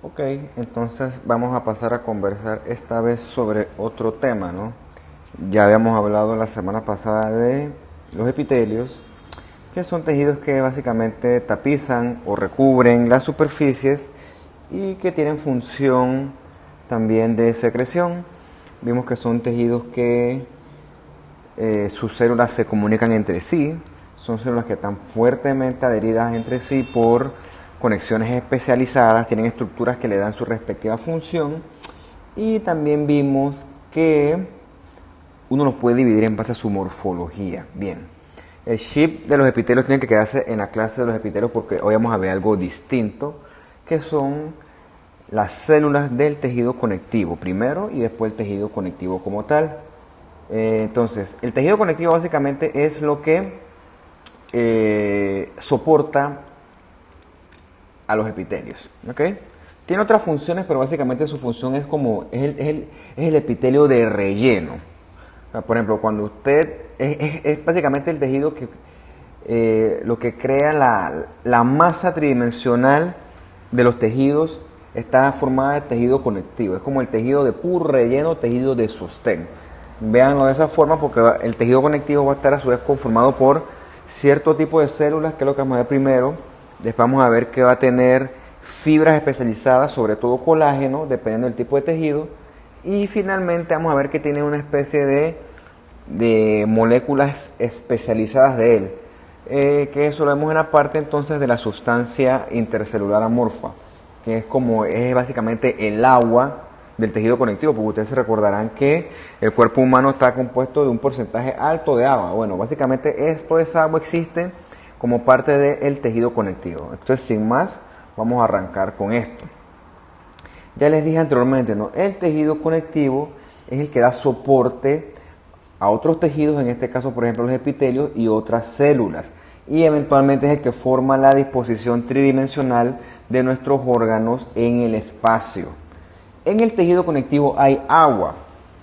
Ok, entonces vamos a pasar a conversar esta vez sobre otro tema, ¿no? Ya habíamos hablado la semana pasada de los epitelios, que son tejidos que básicamente tapizan o recubren las superficies y que tienen función también de secreción. Vimos que son tejidos que sus células se comunican entre sí, son células que están fuertemente adheridas entre sí por conexiones especializadas, tienen estructuras que le dan su respectiva función y también vimos que uno los puede dividir en base a su morfología. Bien, el chip de los epitelios tiene que quedarse en la clase de los epitelios porque hoy vamos a ver algo distinto, que son las células del tejido conectivo primero y después el tejido conectivo como tal. Entonces, el tejido conectivo básicamente es lo que soporta a los epitelios, ¿ok? Tiene otras funciones, pero básicamente su función es como, es el epitelio de relleno. O sea, por ejemplo, cuando usted, es básicamente el tejido que, lo que crea la masa tridimensional de los tejidos está formada de tejido conectivo. Es como el tejido de puro relleno, tejido de sostén. Véanlo de esa forma porque el tejido conectivo va a estar a su vez conformado por cierto tipo de células, que es lo que vamos a ver primero. Después vamos a ver que va a tener fibras especializadas, sobre todo colágeno, dependiendo del tipo de tejido. Y finalmente vamos a ver que tiene una especie de moléculas especializadas de él. Que eso lo vemos en la parte entonces de la sustancia intercelular amorfa, que es básicamente el agua del tejido conectivo, porque ustedes se recordarán que el cuerpo humano está compuesto de un porcentaje alto de agua. Bueno, básicamente esa agua existe como parte del tejido conectivo. Entonces, sin más, vamos a arrancar con esto. Ya les dije anteriormente, ¿no? El tejido conectivo es el que da soporte a otros tejidos, en este caso, por ejemplo, los epitelios y otras células. Y eventualmente es el que forma la disposición tridimensional de nuestros órganos en el espacio. En el tejido conectivo hay agua,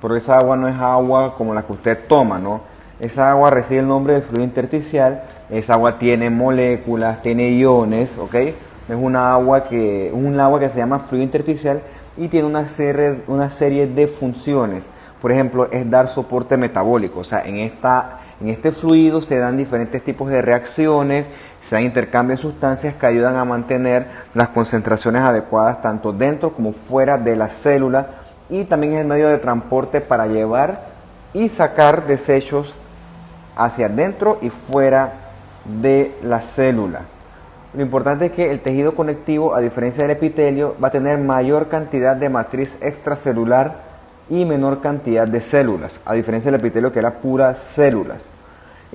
pero esa agua no es agua como la que usted toma, ¿no? Esa agua recibe el nombre de fluido intersticial. Esa agua tiene moléculas, tiene iones, ¿ok? Es un agua que se llama fluido intersticial y tiene una serie de funciones. Por ejemplo, es dar soporte metabólico. O sea, en este fluido se dan diferentes tipos de reacciones, se dan intercambios de sustancias que ayudan a mantener las concentraciones adecuadas tanto dentro como fuera de la célula, y también es el medio de transporte para llevar y sacar desechos hacia adentro y fuera de la célula. Lo importante es que el tejido conectivo, a diferencia del epitelio, va a tener mayor cantidad de matriz extracelular y menor cantidad de células, a diferencia del epitelio, que era puras células.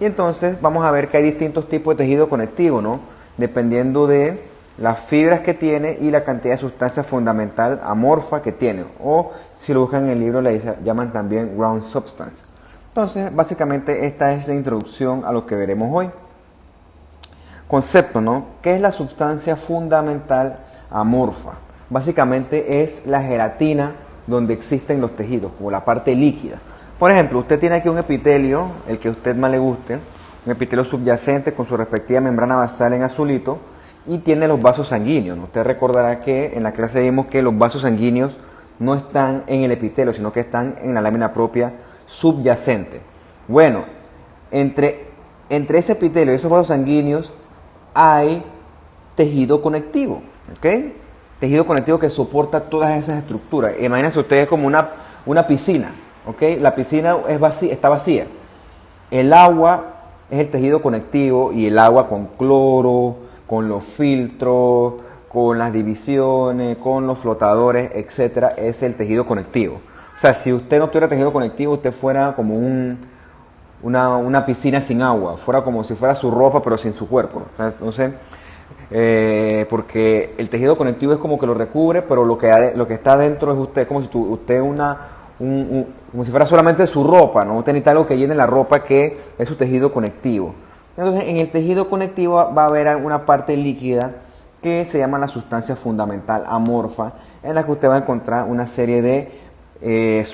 Y entonces vamos a ver que hay distintos tipos de tejido conectivo, ¿no? Dependiendo de las fibras que tiene y la cantidad de sustancia fundamental amorfa que tiene, o si lo buscan en el libro le llaman también ground substance. Entonces, básicamente esta es la introducción a lo que veremos hoy. Concepto, ¿no? ¿Qué es la sustancia fundamental amorfa? Básicamente es la gelatina donde existen los tejidos, como la parte líquida. Por ejemplo, usted tiene aquí un epitelio, el que a usted más le guste, un epitelio subyacente con su respectiva membrana basal en azulito, y tiene los vasos sanguíneos, ¿no? Usted recordará que en la clase vimos que los vasos sanguíneos no están en el epitelio, sino que están en la lámina propia subyacente. Bueno, entre ese epitelio y esos vasos sanguíneos hay tejido conectivo, ¿ok? Tejido conectivo que soporta todas esas estructuras. Imagínense ustedes como una piscina, ¿ok? La piscina está vacía. El agua es el tejido conectivo, y el agua con cloro, con los filtros, con las divisiones, con los flotadores, etcétera, es el tejido conectivo. O sea, si usted no tuviera tejido conectivo, usted fuera como una piscina sin agua, fuera como si fuera su ropa pero sin su cuerpo. Entonces, porque el tejido conectivo es como que lo recubre, pero lo que está dentro es usted, como si usted como si fuera solamente su ropa, ¿no? Usted necesita algo que llene la ropa, que es su tejido conectivo. Entonces, en el tejido conectivo va a haber una parte líquida que se llama la sustancia fundamental amorfa, en la que usted va a encontrar una serie de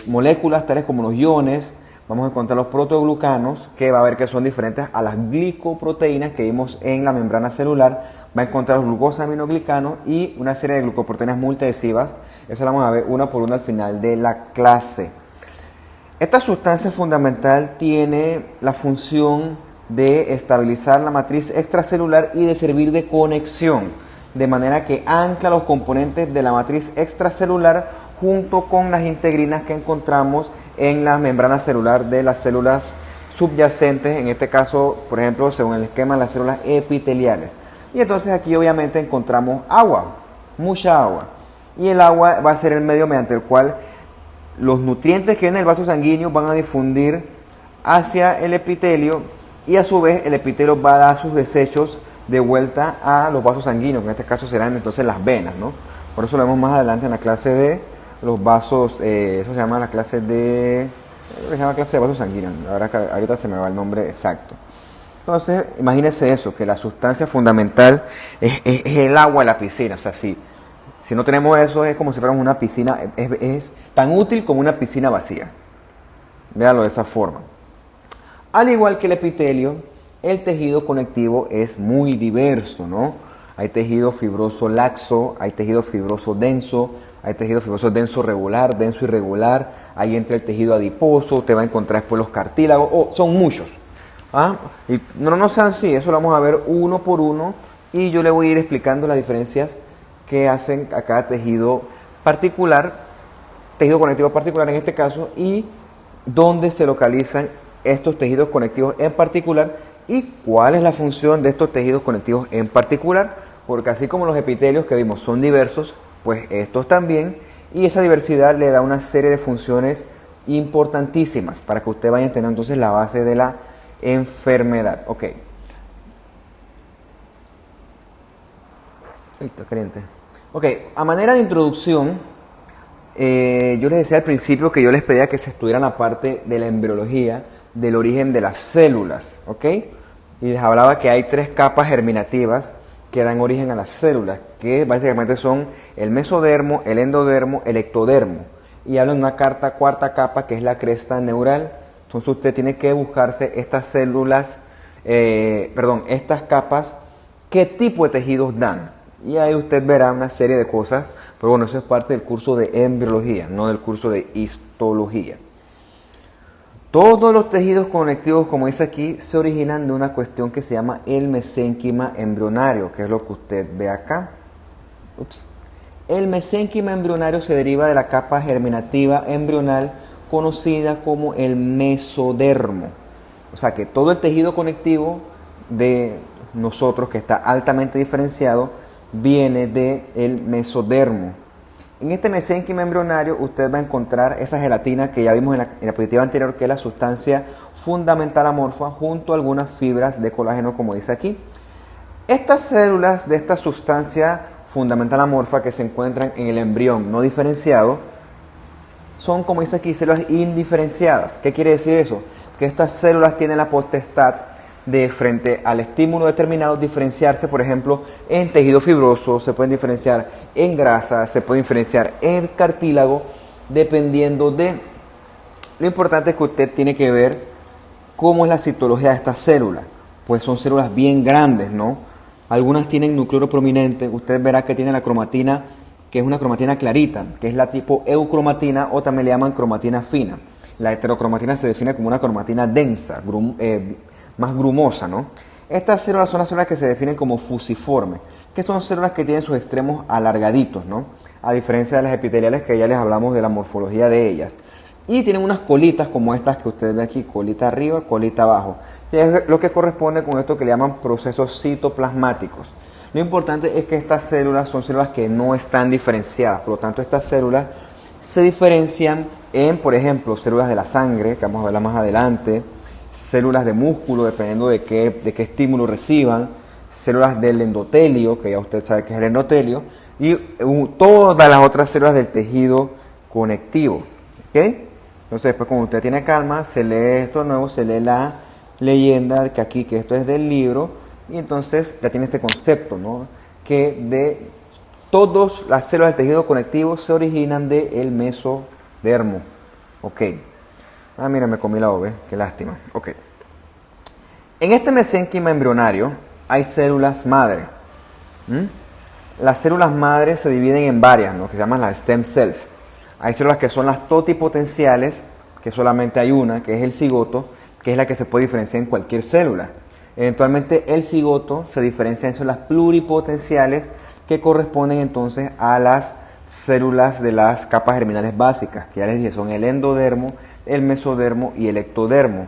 moléculas tales como los iones, vamos a encontrar los protoglucanos, que va a ver que son diferentes a las glicoproteínas que vimos en la membrana celular. Va a encontrar los glucosaminoglicanos y una serie de glucoproteínas multiadhesivas. Eso lo vamos a ver una por una al final de la clase. Esta sustancia fundamental tiene la función de estabilizar la matriz extracelular y de servir de conexión, de manera que ancla los componentes de la matriz extracelular junto con las integrinas que encontramos en la membrana celular de las células subyacentes, en este caso, por ejemplo, según el esquema de las células epiteliales. Y entonces aquí obviamente encontramos agua, mucha agua. Y el agua va a ser el medio mediante el cual los nutrientes que vienen del vaso sanguíneo van a difundir hacia el epitelio y a su vez el epitelio va a dar sus desechos de vuelta a los vasos sanguíneos, que en este caso serán entonces las venas, ¿no? Por eso lo vemos más adelante en la clase de los vasos, eso se llama la clase de, se llama clase de vasos sanguíneos, ahorita se me va el nombre exacto. Entonces, imagínense eso, que la sustancia fundamental es el agua de la piscina, o sea, si no tenemos eso es como si fuéramos una piscina, es tan útil como una piscina vacía. Véanlo de esa forma. Al igual que el epitelio, el tejido conectivo es muy diverso, ¿no? Hay tejido fibroso laxo, hay tejido fibroso denso, hay tejido fibroso denso regular, denso irregular, ahí entra el tejido adiposo, usted va a encontrar después los cartílagos, son muchos. Y no sean así, eso lo vamos a ver uno por uno y yo le voy a ir explicando las diferencias que hacen a cada tejido particular, tejido conectivo particular en este caso, y dónde se localizan estos tejidos conectivos en particular y cuál es la función de estos tejidos conectivos en particular, porque así como los epitelios que vimos son diversos, pues estos también, y esa diversidad le da una serie de funciones importantísimas para que usted vaya entendiendo entonces la base de la enfermedad. Ok. Está caliente. Ok, a manera de introducción, yo les decía al principio que yo les pedía que se estudiaran la parte de la embriología, del origen de las células, ¿ok? Y les hablaba que hay 3 capas germinativas que dan origen a las células, que básicamente son el mesodermo, el endodermo, el ectodermo. Y hablan de una cuarta capa que es la cresta neural. Entonces usted tiene que buscarse estas células, estas capas, qué tipo de tejidos dan. Y ahí usted verá una serie de cosas, pero bueno, eso es parte del curso de embriología, no del curso de histología. Todos los tejidos conectivos, como dice aquí, se originan de una cuestión que se llama el mesénquima embrionario, que es lo que usted ve acá. El mesénquima embrionario se deriva de la capa germinativa embrional conocida como el mesodermo. O sea que todo el tejido conectivo de nosotros, que está altamente diferenciado, viene del mesodermo. En este mesénquima embrionario usted va a encontrar esa gelatina que ya vimos en la diapositiva anterior, que es la sustancia fundamental amorfa junto a algunas fibras de colágeno, como dice aquí. Estas células de esta sustancia fundamental amorfa que se encuentran en el embrión no diferenciado son, como dice aquí, células indiferenciadas. ¿Qué quiere decir eso? Que estas células tienen la potestad de, frente al estímulo determinado, diferenciarse, por ejemplo, en tejido fibroso, se pueden diferenciar en grasa, se pueden diferenciar en cartílago, dependiendo de... Lo importante es que usted tiene que ver cómo es la citología de estas células. Pues son células bien grandes, ¿no? Algunas tienen nucleolo prominente, usted verá que tiene la cromatina, que es una cromatina clarita, que es la tipo eucromatina o también le llaman cromatina fina. La heterocromatina se define como una cromatina densa, más grumosa, ¿no? Estas células son las células que se definen como fusiformes, que son células que tienen sus extremos alargaditos, ¿no? A diferencia de las epiteliales, que ya les hablamos de la morfología de ellas. Y tienen unas colitas como estas que usted ve aquí, colita arriba, colita abajo. Y es lo que corresponde con esto que le llaman procesos citoplasmáticos. Lo importante es que estas células son células que no están diferenciadas, por lo tanto estas células se diferencian en, por ejemplo, células de la sangre, que vamos a verla más adelante, células de músculo, dependiendo de qué estímulo reciban, células del endotelio, que ya usted sabe que es el endotelio, y todas las otras células del tejido conectivo. ¿Okay? Entonces, después, cuando usted tiene calma, se lee esto de nuevo, se lee la leyenda, que aquí, que esto es del libro, y entonces ya tiene este concepto, ¿no? Que de todas las células del tejido conectivo se originan del mesodermo. Ok. Ah, mira, me comí la O, ¿ves? Qué lástima. Ok. En este mesénquima embrionario hay células madre. Las células madre se dividen en varias, ¿no? Que se llaman las stem cells. Hay células que son las totipotenciales, que solamente hay una, que es el cigoto, que es la que se puede diferenciar en cualquier célula. Eventualmente el cigoto se diferencia en células pluripotenciales, que corresponden entonces a las células de las capas germinales básicas, que ya les dije, son el endodermo, el mesodermo y el ectodermo.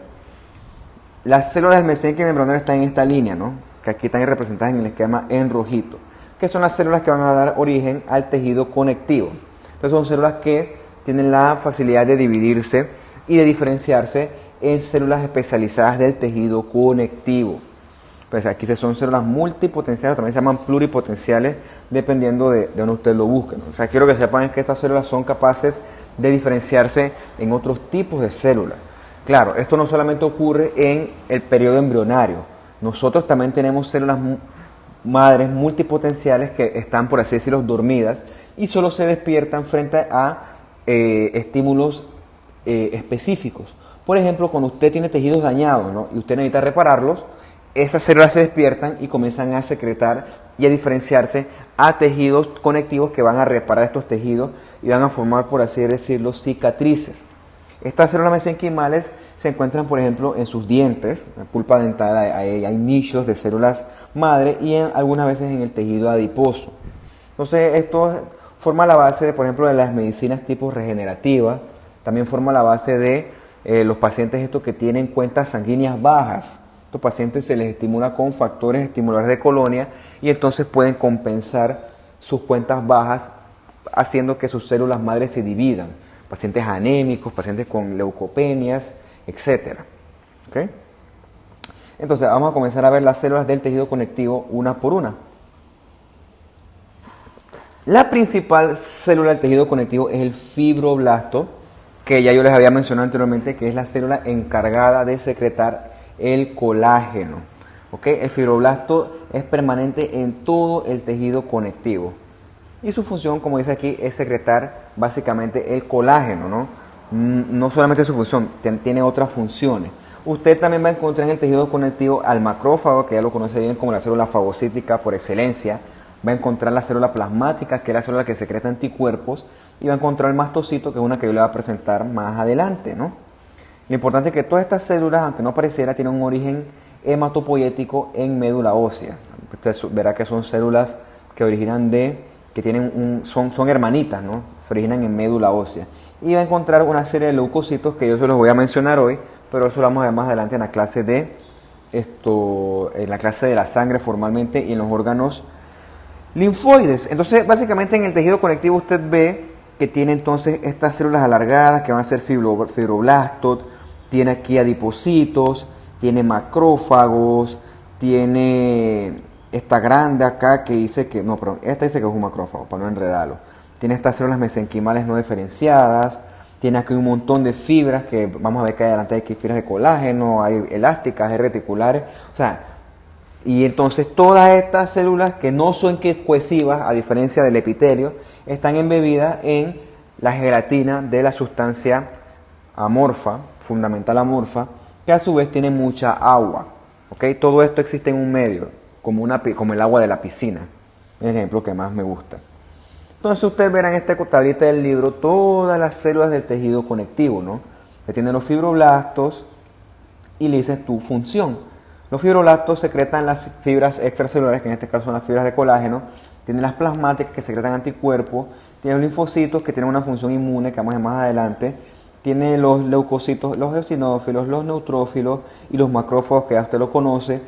Las células del mesénquima embrionario están en esta línea, ¿no? Que aquí están representadas en el esquema en rojito, que son las células que van a dar origen al tejido conectivo. Entonces son células que tienen la facilidad de dividirse y de diferenciarse en células especializadas del tejido conectivo. Pues aquí son células multipotenciales, también se llaman pluripotenciales, dependiendo de donde usted lo busque, ¿no? O sea, quiero que sepan que estas células son capaces de diferenciarse en otros tipos de células. Claro, esto no solamente ocurre en el periodo embrionario. Nosotros también tenemos células madres multipotenciales que están, por así decirlo, dormidas y solo se despiertan frente a estímulos específicos. Por ejemplo, cuando usted tiene tejidos dañados, ¿no? Y usted necesita repararlos, esas células se despiertan y comienzan a secretar y a diferenciarse a tejidos conectivos que van a reparar estos tejidos y van a formar, por así decirlo, cicatrices. Estas células mesenquimales se encuentran, por ejemplo, en sus dientes, en la pulpa dental, hay nichos de células madre y algunas veces en el tejido adiposo. Entonces, esto forma la base, por ejemplo, de las medicinas tipo regenerativa, también forma la base de los pacientes estos que tienen cuentas sanguíneas bajas. Estos pacientes se les estimula con factores estimuladores de colonia y entonces pueden compensar sus cuentas bajas haciendo que sus células madres se dividan. Pacientes anémicos, pacientes con leucopenias, etc. ¿Okay? Entonces vamos a comenzar a ver las células del tejido conectivo una por una. La principal célula del tejido conectivo es el fibroblasto, que ya yo les había mencionado anteriormente, que es la célula encargada de secretar el colágeno. ¿Okay? El fibroblasto es permanente en todo el tejido conectivo. Y su función, como dice aquí, es secretar básicamente el colágeno, ¿no? No solamente su función, tiene otras funciones. Usted también va a encontrar en el tejido conectivo al macrófago, que ya lo conoce bien como la célula fagocítica por excelencia. Va a encontrar la célula plasmática, que es la célula que secreta anticuerpos. Y va a encontrar el mastocito, que es una que yo le voy a presentar más adelante, ¿no? Lo importante es que todas estas células, aunque no pareciera, tienen un origen hematopoyético en médula ósea. Usted verá que son células que originan que tienen son hermanitas, ¿no? Se originan en médula ósea. Y va a encontrar una serie de leucocitos que yo se los voy a mencionar hoy, pero eso lo vamos a ver más adelante en la clase en la clase de la sangre formalmente y en los órganos linfoides. Entonces, básicamente en el tejido conectivo usted ve que tiene entonces estas células alargadas que van a ser fibroblastos, tiene aquí adipocitos, tiene macrófagos, tiene esta grande acá que dice que, no, perdón, esta dice que es un macrófago, para no enredarlo. Tiene estas células mesenquimales no diferenciadas, tiene aquí un montón de fibras, que vamos a ver que hay adelante hay fibras de colágeno, hay elásticas, hay reticulares, o sea, y entonces todas estas células que no son cohesivas, a diferencia del epitelio, están embebidas en la gelatina de la sustancia amorfa, fundamental amorfa, que a su vez tiene mucha agua. ¿Okay? Todo esto existe en un medio, como el agua de la piscina, el ejemplo que más me gusta. Entonces ustedes verán en esta tablita del libro todas las células del tejido conectivo, ¿no? Que tienen los fibroblastos y le dices tu función. Los fibroblastos secretan las fibras extracelulares, que en este caso son las fibras de colágeno, tienen las plasmáticas que secretan anticuerpos, tienen los linfocitos que tienen una función inmune que vamos a ver más adelante, tiene los leucocitos, los eosinófilos, los neutrófilos y los macrófagos que ya usted lo conoce.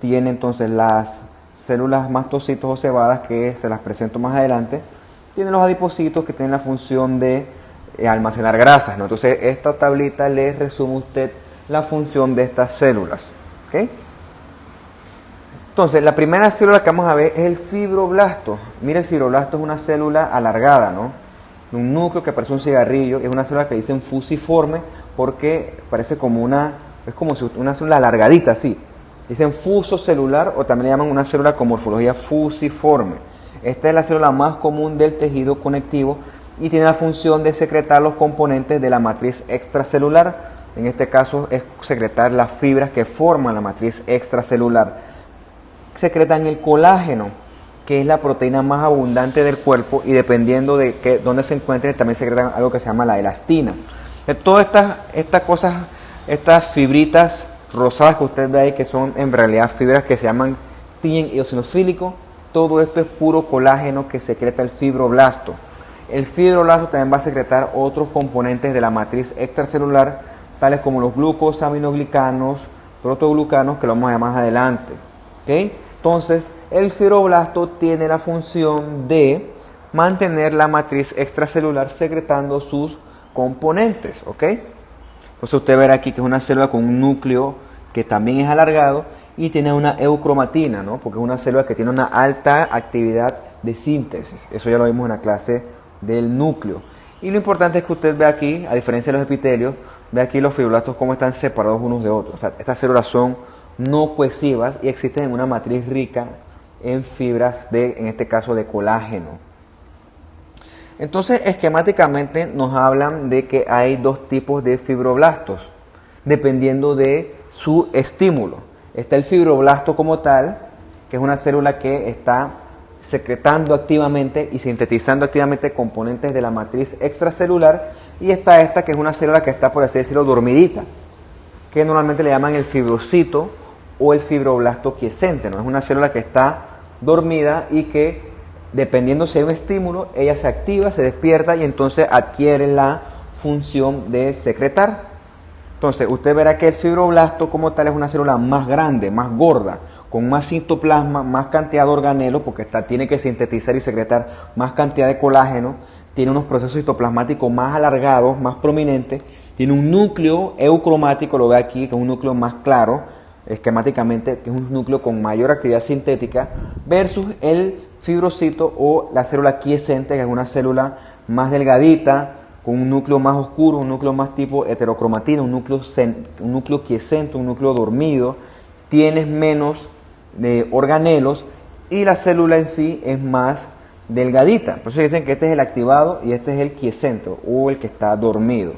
Tiene entonces las células mastocitos o cebadas que se las presento más adelante. Tiene los adipocitos que tienen la función de almacenar grasas, ¿no? Entonces esta tablita le resume a usted la función de estas células. ¿Okay? Entonces la primera célula que vamos a ver es el fibroblasto. Mire, el fibroblasto es una célula alargada, ¿no? Un núcleo que parece un cigarrillo, es una célula que dicen fusiforme porque parece como es como si una célula alargadita así. Dicen fuso celular o también le llaman una célula con morfología fusiforme. Esta es la célula más común del tejido conectivo y tiene la función de secretar los componentes de la matriz extracelular, en este caso es secretar las fibras que forman la matriz extracelular. Secretan el colágeno, que es la proteína más abundante del cuerpo, y dependiendo de dónde se encuentre, también secretan algo que se llama la elastina. Todas estas cosas, estas fibritas rosadas que usted ve ahí, que son en realidad fibras que se llaman tiñen eosinofílico, todo esto es puro colágeno que secreta el fibroblasto. El fibroblasto también va a secretar otros componentes de la matriz extracelular, tales como los glucosaminoglicanos, protoglucanos, que lo vamos a ver más adelante. ¿Okay? Entonces, el fibroblasto tiene la función de mantener la matriz extracelular secretando sus componentes. ¿Ok? Entonces usted verá aquí que es una célula con un núcleo que también es alargado y tiene una eucromatina, ¿no? Porque es una célula que tiene una alta actividad de síntesis. Eso ya lo vimos en la clase del núcleo. Y lo importante es que usted ve aquí, a diferencia de los epitelios, ve aquí los fibroblastos cómo están separados unos de otros. O sea, estas células son no cohesivas y existen en una matriz rica en fibras en este caso, de colágeno. Entonces, esquemáticamente nos hablan de que hay dos tipos de fibroblastos, dependiendo de su estímulo. Está el fibroblasto como tal, que es una célula que está secretando activamente y sintetizando activamente componentes de la matriz extracelular, y está esta, que es una célula que está, por así decirlo, dormidita, que normalmente le llaman el fibrocito o el fibroblasto quiescente, ¿no? Es una célula que está dormida y que, dependiendo si hay un estímulo, ella se activa, se despierta y entonces adquiere la función de secretar. Entonces, usted verá que el fibroblasto como tal es una célula más grande, más gorda, con más citoplasma, más cantidad de organelos, porque tiene que sintetizar y secretar más cantidad de colágeno, tiene unos procesos citoplasmáticos más alargados, más prominentes, tiene un núcleo eucromático, lo ve aquí, que es un núcleo más claro, esquemáticamente, que es un núcleo con mayor actividad sintética, versus el fibrocito o la célula quiescente, que es una célula más delgadita, con un núcleo más oscuro, un núcleo más tipo heterocromatina, un núcleo quiescente, un núcleo dormido, tienes menos organelos y la célula en sí es más delgadita. Por eso dicen que este es el activado y este es el quiescente o el que está dormido.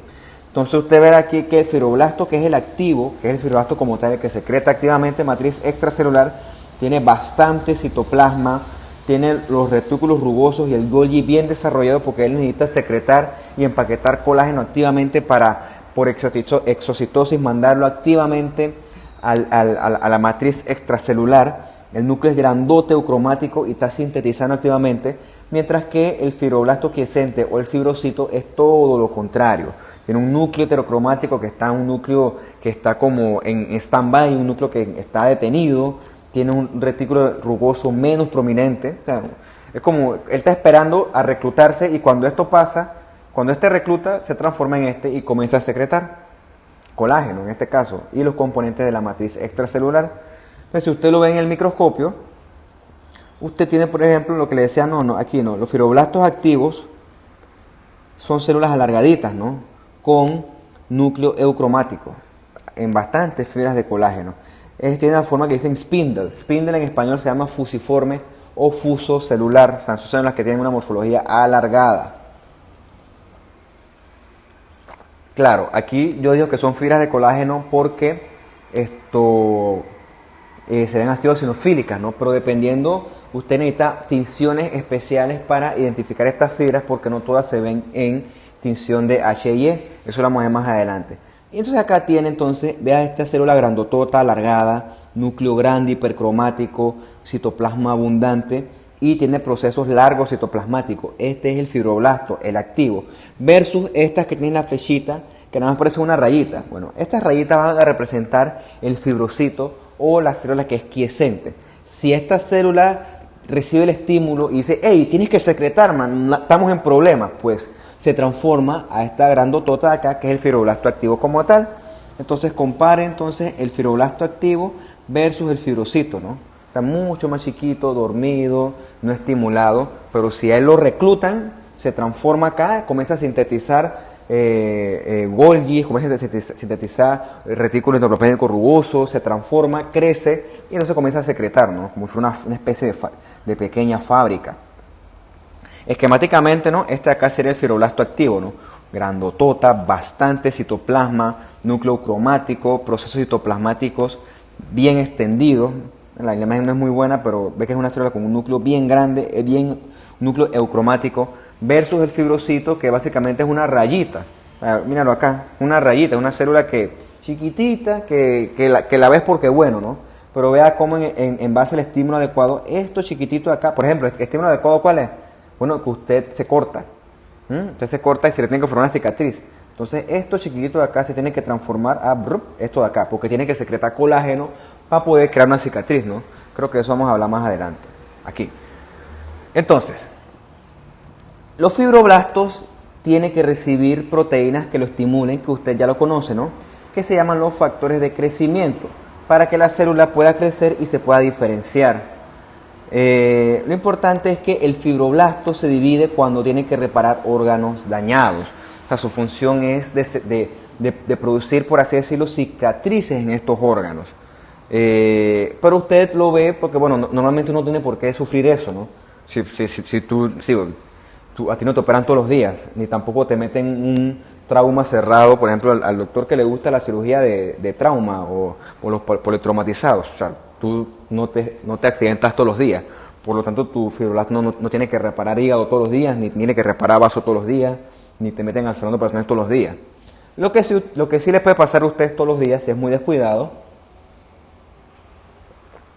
Entonces usted verá aquí que el fibroblasto, que es el activo, que es el fibroblasto como tal, el que secreta activamente matriz extracelular, tiene bastante citoplasma, tiene los retículos rugosos y el Golgi bien desarrollado, porque él necesita secretar y empaquetar colágeno activamente para, por exocitosis, mandarlo activamente a la matriz extracelular. El núcleo es grandote, eucromático y está sintetizando activamente, mientras que el fibroblasto quiescente o el fibrocito es todo lo contrario. Tiene un núcleo heterocromático un núcleo que está como en stand-by, un núcleo que está detenido, tiene un retículo rugoso menos prominente. Claro, es como él está esperando a reclutarse, y cuando esto pasa, cuando este recluta, se transforma en este y comienza a secretar colágeno en este caso y los componentes de la matriz extracelular. Entonces, si usted lo ve en el microscopio, usted tiene, por ejemplo, lo que le decía, aquí no, los fibroblastos activos son células alargaditas, ¿no? Con núcleo eucromático, en bastantes fibras de colágeno. Tiene la forma que dicen spindle. Spindle en español se llama fusiforme o fuso celular. O sea, son células que tienen una morfología alargada. Claro, aquí yo digo que son fibras de colágeno porque se ven así eosinofílicas, ¿no? Pero dependiendo, usted necesita tinciones especiales para identificar estas fibras, porque no todas se ven en tinción de H&E. Eso lo vamos a ver más adelante. Y entonces acá tiene, entonces, vea esta célula grandotota, alargada, núcleo grande, hipercromático, citoplasma abundante, y tiene procesos largos citoplasmáticos. Este es el fibroblasto, el activo, versus estas que tienen la flechita, que nada más parece una rayita. Bueno, estas rayitas van a representar el fibrocito o la célula que es quiescente. Si esta célula recibe el estímulo y dice, hey, tienes que secretar, man, estamos en problemas, pues se transforma a esta grandotota de acá, que es el fibroblasto activo como tal. Entonces compare entonces el fibroblasto activo versus el fibrocito, ¿no? Está mucho más chiquito, dormido, no estimulado, pero si a él lo reclutan, se transforma acá, comienza a sintetizar Golgi, comienza a sintetizar retículo endoplasmático rugoso, se transforma, crece y entonces comienza a secretar, ¿no? Como si fuera una especie de pequeña fábrica. Esquemáticamente, ¿no? Este acá sería el fibroblasto activo, ¿no? grandotota, bastante citoplasma, núcleo cromático, procesos citoplasmáticos bien extendidos. La imagen no es muy buena, pero ve que es una célula con un núcleo bien grande, bien núcleo eucromático, versus el fibrocito, que básicamente es una rayita. Míralo acá, una rayita, una célula que chiquitita, que la ves porque bueno, ¿no? Pero vea cómo en base al estímulo adecuado, esto chiquitito de acá, por ejemplo, ¿el estímulo adecuado cuál es? Bueno, que usted se corta. Usted se corta y se le tiene que formar una cicatriz. Entonces, esto chiquitito de acá se tiene que transformar a esto de acá, porque tiene que secretar colágeno para poder crear una cicatriz, ¿no? Creo que eso vamos a hablar más adelante, aquí. Entonces, los fibroblastos tienen que recibir proteínas que lo estimulen, que usted ya lo conoce, ¿no? Que se llaman los factores de crecimiento, para que la célula pueda crecer y se pueda diferenciar. Lo importante es que el fibroblasto se divide cuando tiene que reparar órganos dañados. O sea, su función es de producir, por así decirlo, cicatrices en estos órganos. Pero usted lo ve porque, bueno, normalmente uno tiene por qué sufrir eso, ¿no? A ti no te operan todos los días, ni tampoco te meten un trauma cerrado, por ejemplo, al doctor que le gusta la cirugía de trauma o los politraumatizados. O sea, tú no te accidentas todos los días. Por lo tanto, tu fibroblasto no tiene que reparar hígado todos los días, ni tiene que reparar vaso todos los días, ni te meten al salón de operaciones todos los días. Lo que sí le puede pasar a usted todos los días, si es muy descuidado,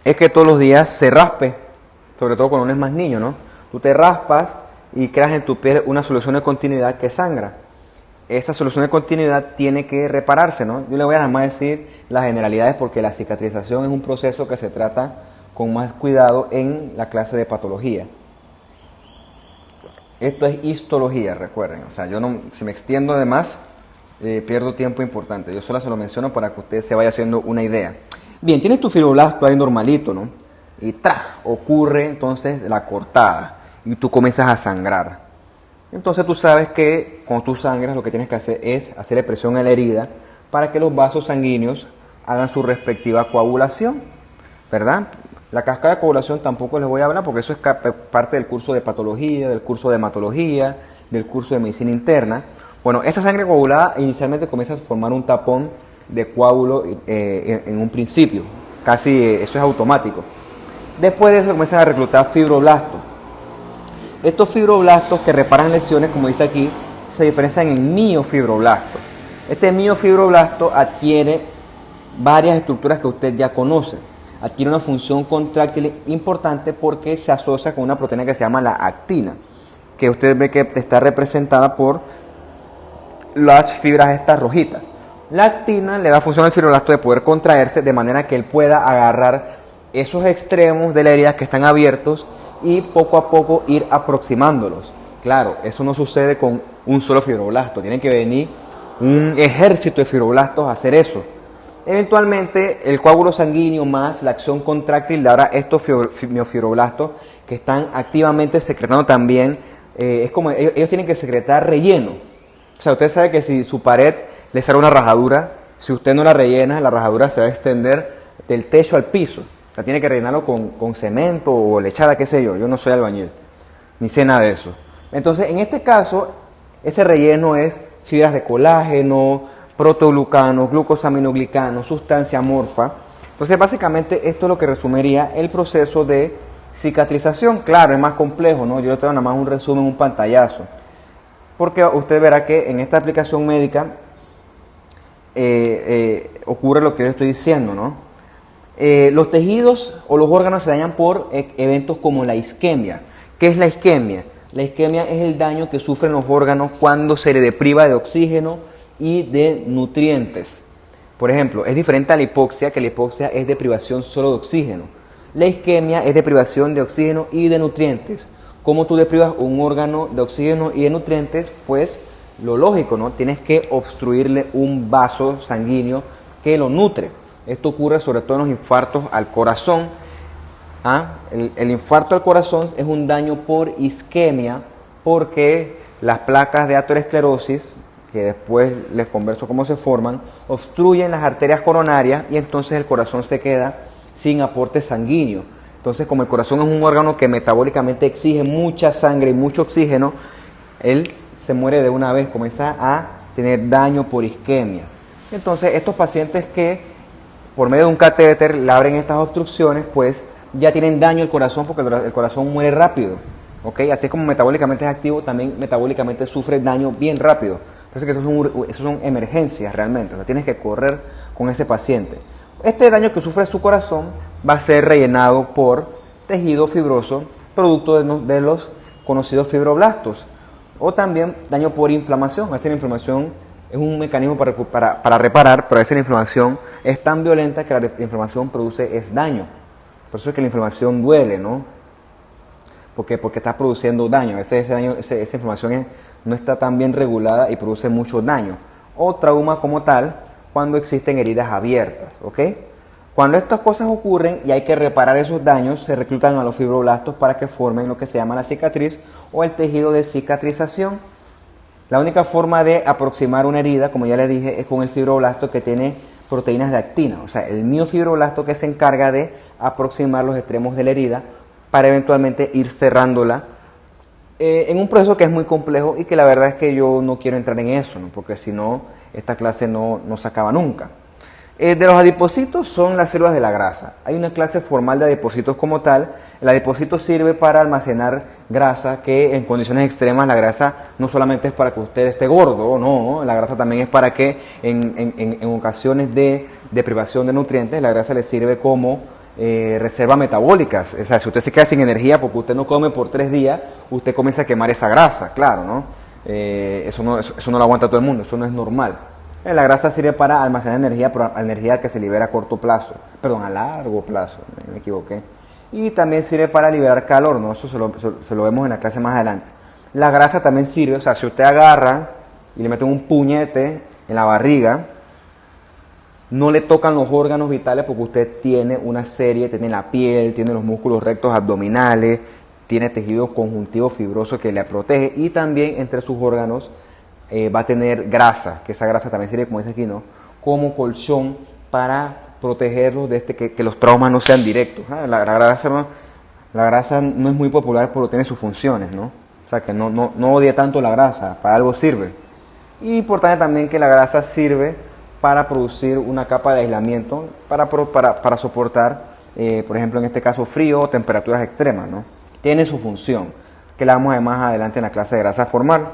es que todos los días se raspe, sobre todo cuando uno es más niño, ¿no? Tú te raspas y creas en tu piel una solución de continuidad que sangra. Esa solución de continuidad tiene que repararse, ¿no? Yo le voy a nada más decir las generalidades porque la cicatrización es un proceso que se trata con más cuidado en la clase de patología. Esto es histología, recuerden. O sea, yo no, si me extiendo de más, pierdo tiempo importante. Yo solo se lo menciono para que usted se vaya haciendo una idea. Bien, tienes tu fibroblasto ahí normalito, ¿no? Y ocurre entonces la cortada y tú comienzas a sangrar. Entonces tú sabes que cuando tú sangras lo que tienes que hacer es hacerle presión a la herida para que los vasos sanguíneos hagan su respectiva coagulación, ¿verdad? La cascada de coagulación tampoco les voy a hablar porque eso es parte del curso de patología, del curso de hematología, del curso de medicina interna. Bueno, esa sangre coagulada inicialmente comienza a formar un tapón de coágulo en un principio, casi eso es automático. Después de eso comienzan a reclutar fibroblastos. Estos fibroblastos que reparan lesiones, como dice aquí, se diferencian en miofibroblastos. Este miofibroblasto adquiere varias estructuras que usted ya conoce. Adquiere una función contráctil importante porque se asocia con una proteína que se llama la actina, que usted ve que está representada por las fibras estas rojitas. La actina le da función al fibroblasto de poder contraerse de manera que él pueda agarrar esos extremos de la herida que están abiertos y poco a poco ir aproximándolos. Claro, eso no sucede con un solo fibroblasto, tiene que venir un ejército de fibroblastos a hacer eso. Eventualmente el coágulo sanguíneo más la acción contráctil dará estos miofibroblastos que están activamente secretando también, es como ellos tienen que secretar relleno. O sea, usted sabe que si su pared le sale una rajadura, si usted no la rellena, la rajadura se va a extender del techo al piso. O sea, tiene que rellenarlo con cemento o lechada, qué sé yo. Yo no soy albañil, ni sé nada de eso. Entonces, en este caso, ese relleno es fibras de colágeno, protoglucanos, glucosaminoglicanos, sustancia amorfa. Entonces, básicamente, esto es lo que resumiría el proceso de cicatrización. Claro, es más complejo, ¿no? Yo le traigo nada más un resumen, un pantallazo. Porque usted verá que en esta aplicación médica ocurre lo que yo le estoy diciendo, ¿no? Los tejidos o los órganos se dañan por eventos como la isquemia. ¿Qué es la isquemia? La isquemia es el daño que sufren los órganos cuando se le depriva de oxígeno y de nutrientes. Por ejemplo, es diferente a la hipoxia, que la hipoxia es de privación solo de oxígeno. La isquemia es de privación de oxígeno y de nutrientes. ¿Cómo tú deprivas un órgano de oxígeno y de nutrientes? Pues lo lógico, ¿no? Tienes que obstruirle un vaso sanguíneo que lo nutre. Esto ocurre sobre todo en los infartos al corazón. El infarto al corazón es un daño por isquemia porque las placas de aterosclerosis, que después les converso cómo se forman, obstruyen las arterias coronarias y entonces el corazón se queda sin aporte sanguíneo. Entonces, como el corazón es un órgano que metabólicamente exige mucha sangre y mucho oxígeno, él se muere de una vez, comienza a tener daño por isquemia. Entonces, estos pacientes que por medio de un catéter le abren estas obstrucciones, pues ya tienen daño el corazón porque el corazón muere rápido. ¿Ok? Así como metabólicamente es activo, también metabólicamente sufre daño bien rápido. Entonces, que eso son emergencias realmente. O sea, tienes que correr con ese paciente. Este daño que sufre su corazón va a ser rellenado por tejido fibroso, producto de los conocidos fibroblastos. O también daño por inflamación. A veces la inflamación es un mecanismo para reparar, pero a veces la inflamación es tan violenta que la inflamación produce daño. Por eso es que la inflamación duele, ¿no? Porque está produciendo daño. A veces esa inflamación no está tan bien regulada y produce mucho daño. O trauma como tal, cuando existen heridas abiertas, ¿ok? Cuando estas cosas ocurren y hay que reparar esos daños, se reclutan a los fibroblastos para que formen lo que se llama la cicatriz o el tejido de cicatrización. La única forma de aproximar una herida, como ya les dije, es con el fibroblasto que tiene proteínas de actina. O sea, el miofibroblasto que se encarga de aproximar los extremos de la herida para eventualmente ir cerrándola en un proceso que es muy complejo y que la verdad es que yo no quiero entrar en eso, ¿no? Porque si no, esta clase no se acaba nunca. De los adipocitos son las células de la grasa. Hay una clase formal de adipocitos como tal. El adipocito sirve para almacenar grasa, que en condiciones extremas la grasa no solamente es para que usted esté gordo, no, la grasa también es para que en ocasiones de privación de nutrientes, la grasa le sirve como reserva metabólica. O sea, si usted se queda sin energía porque usted no come por 3 días, usted comienza a quemar esa grasa, claro, ¿no? Eso no lo aguanta todo el mundo, eso no es normal. La grasa sirve para almacenar energía, pero energía que se libera a largo plazo, me equivoqué. Y también sirve para liberar calor, ¿no? Eso se lo vemos en la clase más adelante. La grasa también sirve, o sea, si usted agarra y le mete un puñete en la barriga, no le tocan los órganos vitales porque usted tiene tiene la piel, tiene los músculos rectos abdominales, tiene tejido conjuntivo fibroso que le protege y también entre sus órganos va a tener grasa, que esa grasa también sirve, como dice aquí, ¿no? Como colchón para protegerlos de que los traumas no sean directos. La grasa no es muy popular, pero tiene sus funciones, ¿no? O sea, que no odie tanto la grasa, para algo sirve. Y importante también que la grasa sirve para producir una capa de aislamiento, para soportar, por ejemplo, en este caso, frío o temperaturas extremas, ¿no? Tiene su función, que la vamos a ver más adelante en la clase de grasa formal.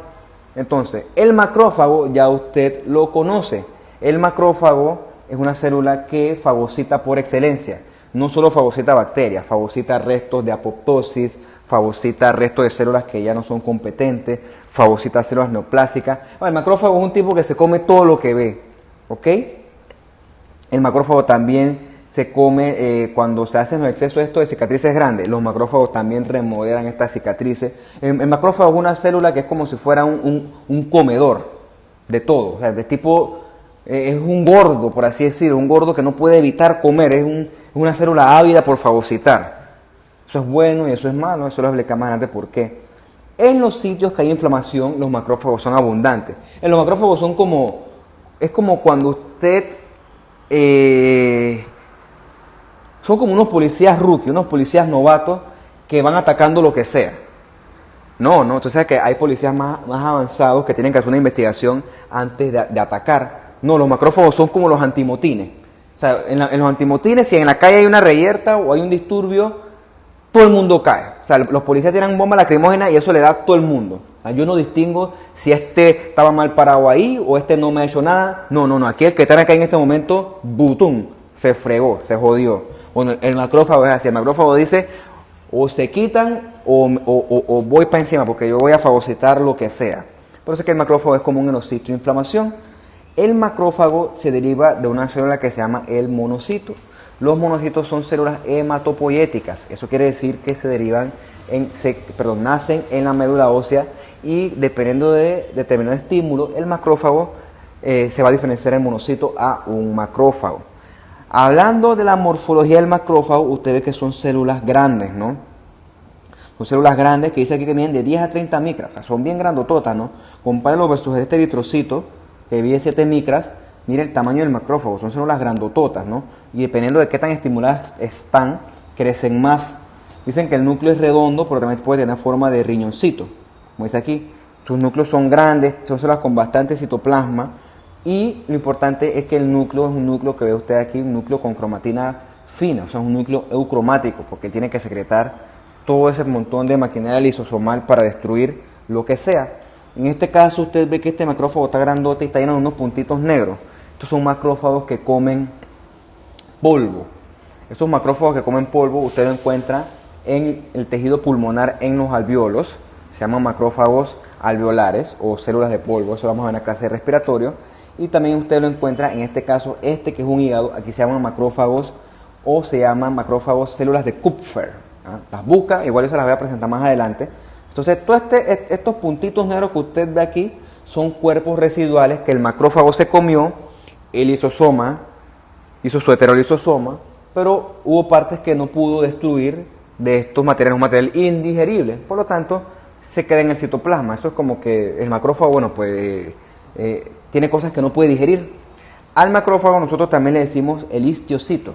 Entonces, el macrófago ya usted lo conoce. El macrófago es una célula que fagocita por excelencia. No solo fagocita bacterias, fagocita restos de apoptosis, fagocita restos de células que ya no son competentes, fagocita células neoplásicas. El macrófago es un tipo que se come todo lo que ve, ¿ok? El macrófago también se come cuando se hacen los excesos de cicatrices grandes. Los macrófagos también remodelan estas cicatrices. El macrófago es una célula que es como si fuera un comedor de todo. O sea, de tipo, es un gordo, por así decirlo, un gordo que no puede evitar comer. Es una célula ávida por fagocitar. Eso es bueno y eso es malo. Eso lo explico más adelante por qué. En los sitios que hay inflamación, los macrófagos son abundantes. En los macrófagos es como cuando usted... son como unos policías rookie, unos policías novatos que van atacando lo que sea. No, entonces que hay policías más avanzados que tienen que hacer una investigación antes de atacar. No, los macrófagos son como los antimotines. O sea, en los antimotines, si en la calle hay una reyerta o hay un disturbio, todo el mundo cae. O sea, los policías tiran bomba lacrimógena y eso le da a todo el mundo. O sea, yo no distingo si este estaba mal parado ahí o este no me ha hecho nada. No. Aquí el que está acá en este momento, butum, se fregó, se jodió. Bueno, el macrófago es así. El macrófago dice, o se quitan o voy para encima porque yo voy a fagocitar lo que sea. Por eso es que el macrófago es común en los sitios de inflamación. El macrófago se deriva de una célula que se llama el monocito. Los monocitos son células hematopoieticas. Eso quiere decir que nacen en la médula ósea y dependiendo de determinado estímulo, el macrófago se va a diferenciar el monocito a un macrófago. Hablando de la morfología del macrófago, usted ve que son células grandes, ¿no? Son células grandes que dice aquí que miden de 10 a 30 micras, o sea, son bien grandototas, ¿no? Compárenlo versus este eritrocito, que mide 7 micras, mire el tamaño del macrófago, son células grandototas, ¿no? Y dependiendo de qué tan estimuladas están, crecen más. Dicen que el núcleo es redondo, pero también puede tener forma de riñoncito, como dice aquí. Sus núcleos son grandes, son células con bastante citoplasma, y lo importante es que el núcleo es un núcleo que ve usted aquí, un núcleo con cromatina fina, o sea, un núcleo eucromático, porque tiene que secretar todo ese montón de maquinaria lisosomal para destruir lo que sea. En este caso usted ve que este macrófago está grandote y está lleno de unos puntitos negros. Estos son macrófagos que comen polvo. Estos macrófagos que comen polvo usted lo encuentra en el tejido pulmonar, en los alveolos. Se llaman macrófagos alveolares o células de polvo. Eso lo vamos a ver en la clase de respiratorio. Y también usted lo encuentra en este caso, que es un hígado. Aquí se llaman macrófagos o se llaman macrófagos células de Kupfer. Las busca, igual yo se las voy a presentar más adelante. Entonces, todos estos puntitos negros que usted ve aquí son cuerpos residuales que el macrófago se comió, el lisosoma hizo su heterolisosoma, pero hubo partes que no pudo destruir de estos materiales, un material indigerible, por lo tanto se queda en el citoplasma. Eso es como que el macrófago, bueno, pues tiene cosas que no puede digerir. Al macrófago nosotros también le decimos el histiocito,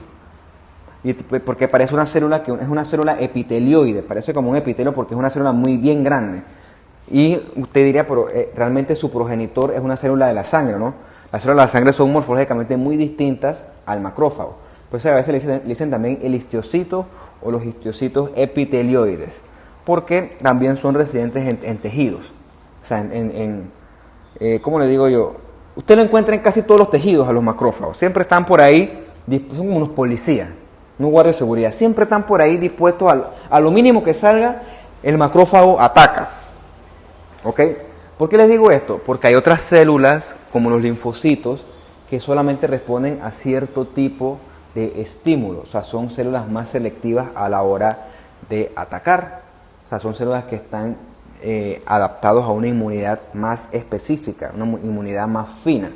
porque parece una célula que es una célula epitelioide, parece como un epitelio porque es una célula muy bien grande. Y usted diría, pero realmente su progenitor es una célula de la sangre, ¿no? Las células de la sangre son morfológicamente muy distintas al macrófago. Pues a veces le dicen también el histiocito o los histiocitos epitelioides, porque también son residentes en tejidos. O sea, ¿cómo le digo yo? Usted lo encuentra en casi todos los tejidos a los macrófagos. Siempre están por ahí, son como unos policías, unos guardias de seguridad. Siempre están por ahí dispuestos a lo mínimo que salga, el macrófago ataca. ¿Ok? ¿Por qué les digo esto? Porque hay otras células, como los linfocitos, que solamente responden a cierto tipo de estímulos. O sea, son células más selectivas a la hora de atacar. O sea, son células que están adaptados a una inmunidad más específica, una inmunidad más fina.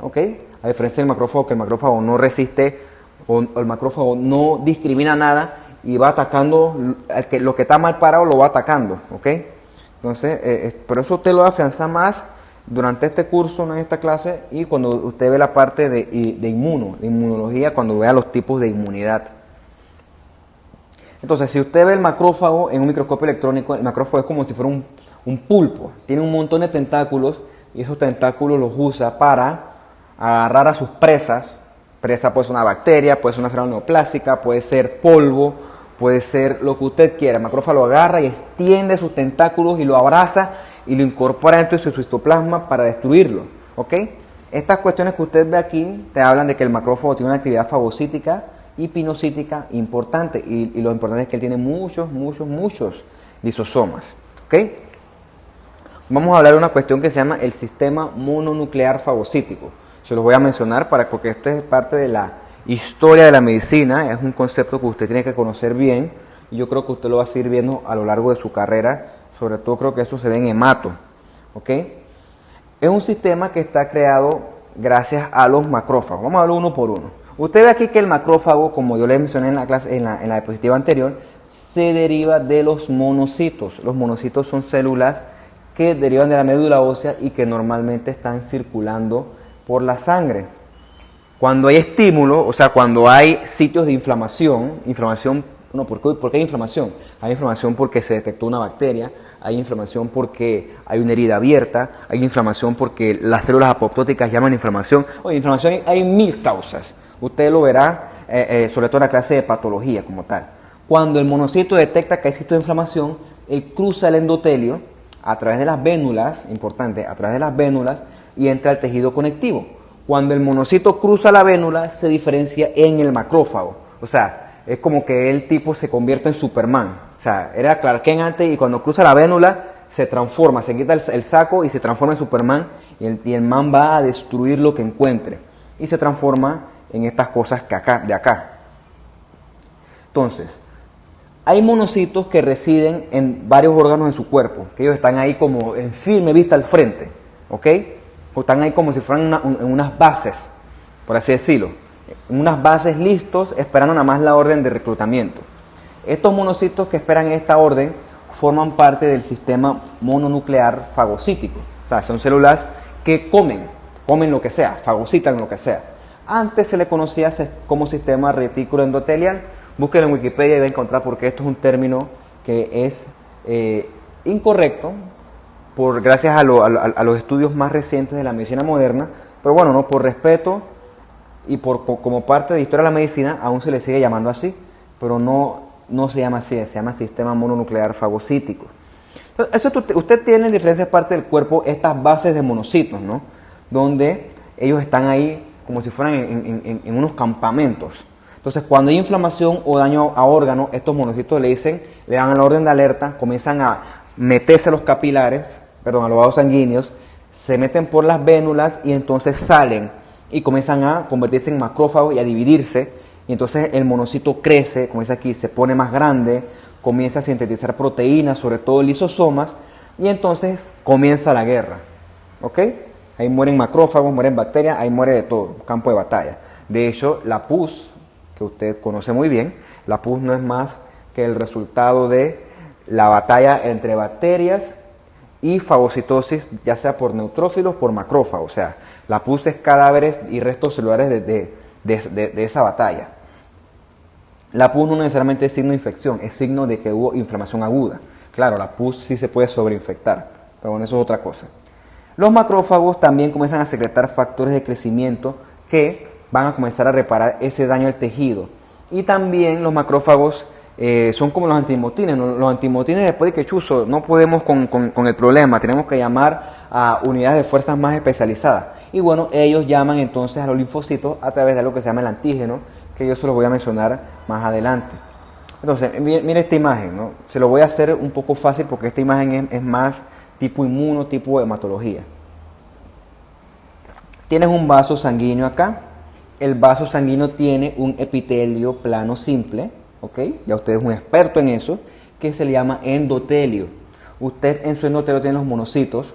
¿Ok? A diferencia del macrófago, que el macrófago no resiste o el macrófago no discrimina nada y va atacando, lo que está mal parado lo va atacando. ¿Ok? Entonces, por eso usted lo afianza más durante este curso, en esta clase, y cuando usted ve la parte de inmunología, cuando vea los tipos de inmunidad. Entonces, si usted ve el macrófago en un microscopio electrónico, el macrófago es como si fuera un pulpo. Tiene un montón de tentáculos y esos tentáculos los usa para agarrar a sus presas. Presa puede ser una bacteria, puede ser una célula neoplástica, puede ser polvo, puede ser lo que usted quiera. El macrófago lo agarra y extiende sus tentáculos y lo abraza y lo incorpora dentro de su citoplasma para destruirlo. ¿Ok? Estas cuestiones que usted ve aquí te hablan de que el macrófago tiene una actividad fagocítica y pinocítica importante. Y lo importante es que él tiene muchos lisosomas. ¿Ok? Vamos a hablar de una cuestión que se llama el sistema mononuclear fagocítico. Se los voy a mencionar porque esto es parte de la historia de la medicina, es un concepto que usted tiene que conocer bien y yo creo que usted lo va a seguir viendo a lo largo de su carrera, sobre todo creo que eso se ve en hemato. ¿Ok? Es un sistema que está creado gracias a los macrófagos. Vamos a verlo uno por uno. Usted ve aquí que el macrófago, como yo le mencioné en la clase, en la diapositiva anterior, se deriva de los monocitos. Los monocitos son células que derivan de la médula ósea y que normalmente están circulando por la sangre. Cuando hay estímulo, o sea, cuando hay sitios de inflamación, no, ¿por qué hay inflamación? Hay inflamación porque se detectó una bacteria, hay inflamación porque hay una herida abierta, hay inflamación porque las células apoptóticas llaman inflamación. Oye, inflamación hay mil causas. Usted lo verá, sobre todo en la clase de patología como tal. Cuando el monocito detecta que hay sitio de inflamación, él cruza el endotelio a través de las vénulas, importante, a través de las vénulas y entra al tejido conectivo. Cuando el monocito cruza la vénula, se diferencia en el macrófago. O sea, es como que el tipo se convierte en Superman. O sea, era Clark Kent antes y cuando cruza la vénula se transforma, se quita el saco y se transforma en Superman y el man va a destruir lo que encuentre. Y se transforma en estas cosas de acá. Entonces, hay monocitos que residen en varios órganos de su cuerpo, que ellos están ahí como en firme vista al frente, ¿ok? O están ahí como si fueran en unas bases, por así decirlo, en unas bases listos, esperando nada más la orden de reclutamiento. Estos monocitos que esperan esta orden forman parte del sistema mononuclear fagocítico. O sea, son células que comen lo que sea, fagocitan lo que sea. Antes se le conocía como sistema retículo endotelial. Búsquenlo en Wikipedia y va a encontrar porque esto es un término que es incorrecto, gracias a los estudios más recientes de la medicina moderna, pero bueno, no, por respeto y como parte de historia de la medicina, aún se le sigue llamando así, pero no se llama así, se llama sistema mononuclear fagocítico. Entonces, usted tiene en diferentes partes del cuerpo estas bases de monocitos, ¿no? Donde ellos están ahí como si fueran en unos campamentos. Entonces, cuando hay inflamación o daño a órganos, estos monocitos le dan la orden de alerta, comienzan a meterse a los capilares, a los vasos sanguíneos, se meten por las vénulas y entonces salen y comienzan a convertirse en macrófagos y a dividirse. Y entonces el monocito crece, como dice aquí, se pone más grande, comienza a sintetizar proteínas, sobre todo lisosomas, y entonces comienza la guerra. ¿Ok? Ahí mueren macrófagos, mueren bacterias, ahí muere de todo, campo de batalla. De hecho, la pus, que usted conoce muy bien, la pus no es más que el resultado de la batalla entre bacterias y fagocitosis, ya sea por neutrófilos o por macrófagos. O sea, la pus es cadáveres y restos celulares de esa batalla. La pus no necesariamente es signo de infección, es signo de que hubo inflamación aguda. Claro, la pus sí se puede sobreinfectar, pero bueno, eso es otra cosa. Los macrófagos también comienzan a secretar factores de crecimiento que van a comenzar a reparar ese daño al tejido. Y también los macrófagos son como los antimotines. Los antimotines, después de que chuzo, no podemos con el problema, tenemos que llamar a unidades de fuerzas más especializadas. Y bueno, ellos llaman entonces a los linfocitos a través de lo que se llama el antígeno, que yo se los voy a mencionar más adelante. Entonces, mire esta imagen, ¿no? Se lo voy a hacer un poco fácil porque esta imagen es más tipo inmuno, tipo hematología. Tienes un vaso sanguíneo acá. El vaso sanguíneo tiene un epitelio plano simple, ¿ok? Ya usted es un experto en eso, que se le llama endotelio. Usted en su endotelio tiene los monocitos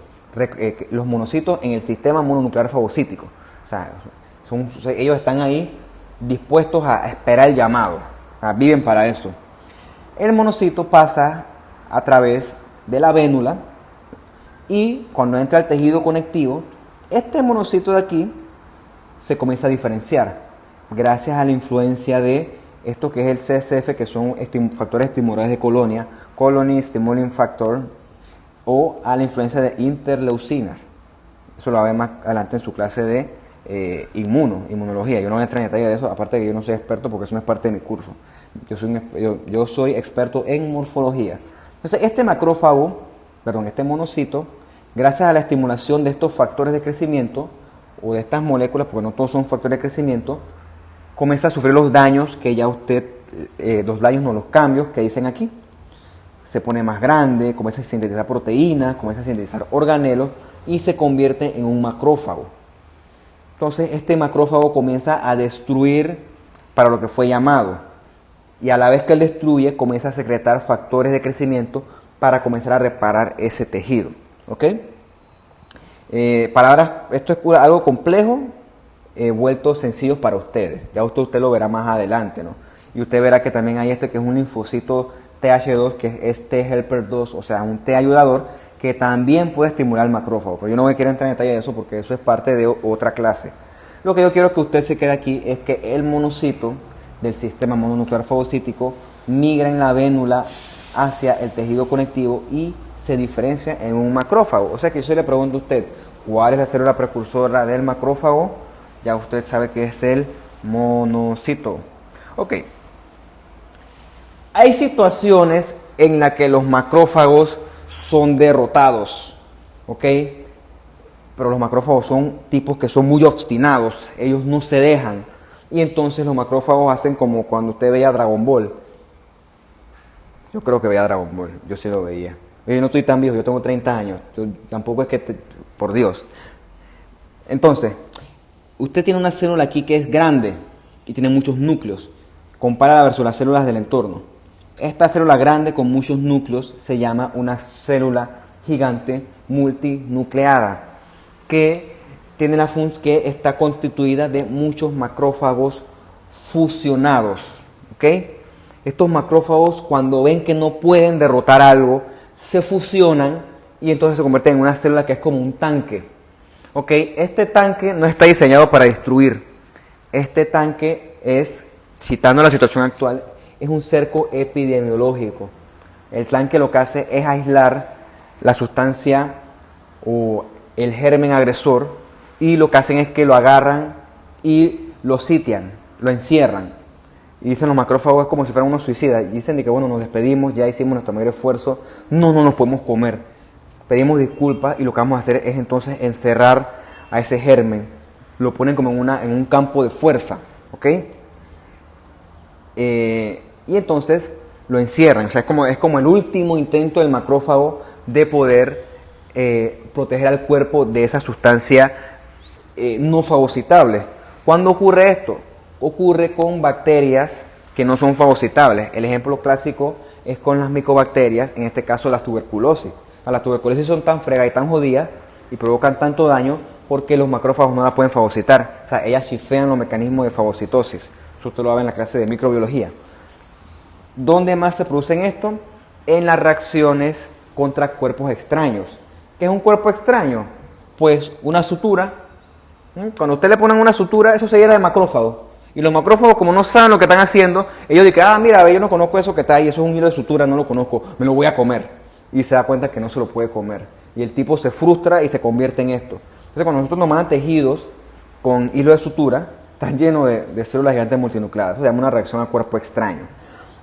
en el sistema mononuclear fagocítico. O sea, ellos están ahí dispuestos a esperar el llamado, viven para eso. El monocito pasa a través de la vénula y cuando entra al tejido conectivo, este monocito de aquí se comienza a diferenciar gracias a la influencia de esto que es el CSF, que son factores estimuladores de colonia, Colony Stimulating Factor, o a la influencia de interleucinas. Eso lo va a ver más adelante en su clase de inmunología. Yo no voy a entrar en detalle de eso, aparte de que yo no soy experto porque eso no es parte de mi curso. Yo soy experto en morfología. Entonces, este monocito, gracias a la estimulación de estos factores de crecimiento, o de estas moléculas, porque no todos son factores de crecimiento, comienza a sufrir los daños que ya los cambios que dicen aquí. Se pone más grande, comienza a sintetizar proteínas, comienza a sintetizar organelos y se convierte en un macrófago. Entonces, este macrófago comienza a destruir para lo que fue llamado. Y a la vez que él destruye, comienza a secretar factores de crecimiento para comenzar a reparar ese tejido. ¿Ok? Esto es algo complejo, vuelto sencillo para ustedes. Ya usted lo verá más adelante, ¿no? Y usted verá que también hay que es un linfocito TH2, que es T helper 2, o sea, un T ayudador, que también puede estimular el macrófago. Pero yo no quiero entrar en detalle de eso porque eso es parte de otra clase. Lo que yo quiero que usted se quede aquí es que el monocito del sistema mononuclear fagocítico migra en la vénula hacia el tejido conectivo y se diferencia en un macrófago. O sea que yo le pregunto a usted, ¿cuál es la célula precursora del macrófago? Ya usted sabe que es el monocito. Ok. Hay situaciones en las que los macrófagos son derrotados, ¿ok? Pero los macrófagos son tipos que son muy obstinados, ellos no se dejan. Y entonces los macrófagos hacen como cuando usted veía Dragon Ball. Yo creo que veía Dragon Ball, yo sí lo veía. Yo no estoy tan viejo, yo tengo 30 años, tampoco es que, por Dios. Entonces, usted tiene una célula aquí que es grande y tiene muchos núcleos. Compárala versus las células del entorno. Esta célula grande con muchos núcleos se llama una célula gigante multinucleada que está constituida de muchos macrófagos fusionados. ¿Ok? Estos macrófagos, cuando ven que no pueden derrotar algo, se fusionan y entonces se convierten en una célula que es como un tanque. ¿Ok? Este tanque no está diseñado para destruir. Este tanque es, citando la situación actual, es un cerco epidemiológico. El tanque lo que hace es aislar la sustancia o el germen agresor, y lo que hacen es que lo agarran y lo sitian, lo encierran. Y dicen los macrófagos es como si fueran unos suicidas. Y dicen de que bueno, nos despedimos, ya hicimos nuestro mayor esfuerzo, no nos podemos comer. Pedimos disculpas y lo que vamos a hacer es entonces encerrar a ese germen. Lo ponen como en un campo de fuerza, ¿ok? Y entonces lo encierran. O sea, es como el último intento del macrófago de poder proteger al cuerpo de esa sustancia no fagocitable. ¿Cuándo ocurre esto? Ocurre con bacterias que no son fagocitables. El ejemplo clásico es con las micobacterias, en este caso las tuberculosis. Las tuberculosis son tan fregas y tan jodidas y provocan tanto daño porque los macrófagos no la pueden fagocitar. O sea, ellas chifean los mecanismos de fagocitosis. Eso usted lo va a ver en la clase de microbiología. ¿Dónde más se producen esto? En las reacciones contra cuerpos extraños. ¿Qué es un cuerpo extraño? Pues una sutura. Cuando usted le ponen una sutura, eso se llena de macrófagos. Y los macrófagos, como no saben lo que están haciendo, ellos dicen, mira, yo no conozco eso que está ahí, eso es un hilo de sutura, no lo conozco, me lo voy a comer. Y se da cuenta que no se lo puede comer. Y el tipo se frustra y se convierte en esto. Entonces, cuando nosotros nos mandan tejidos con hilo de sutura, están llenos de células gigantes multinucleadas. Eso se llama una reacción a cuerpo extraño.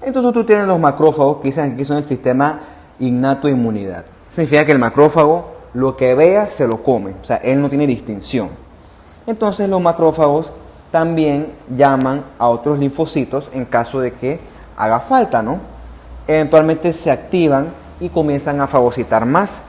Entonces tú tienes los macrófagos que dicen que son el sistema innato de inmunidad. Significa que el macrófago lo que vea se lo come. O sea, él no tiene distinción. Entonces los macrófagos también llaman a otros linfocitos en caso de que haga falta, ¿no? Eventualmente se activan y comienzan a fagocitar más.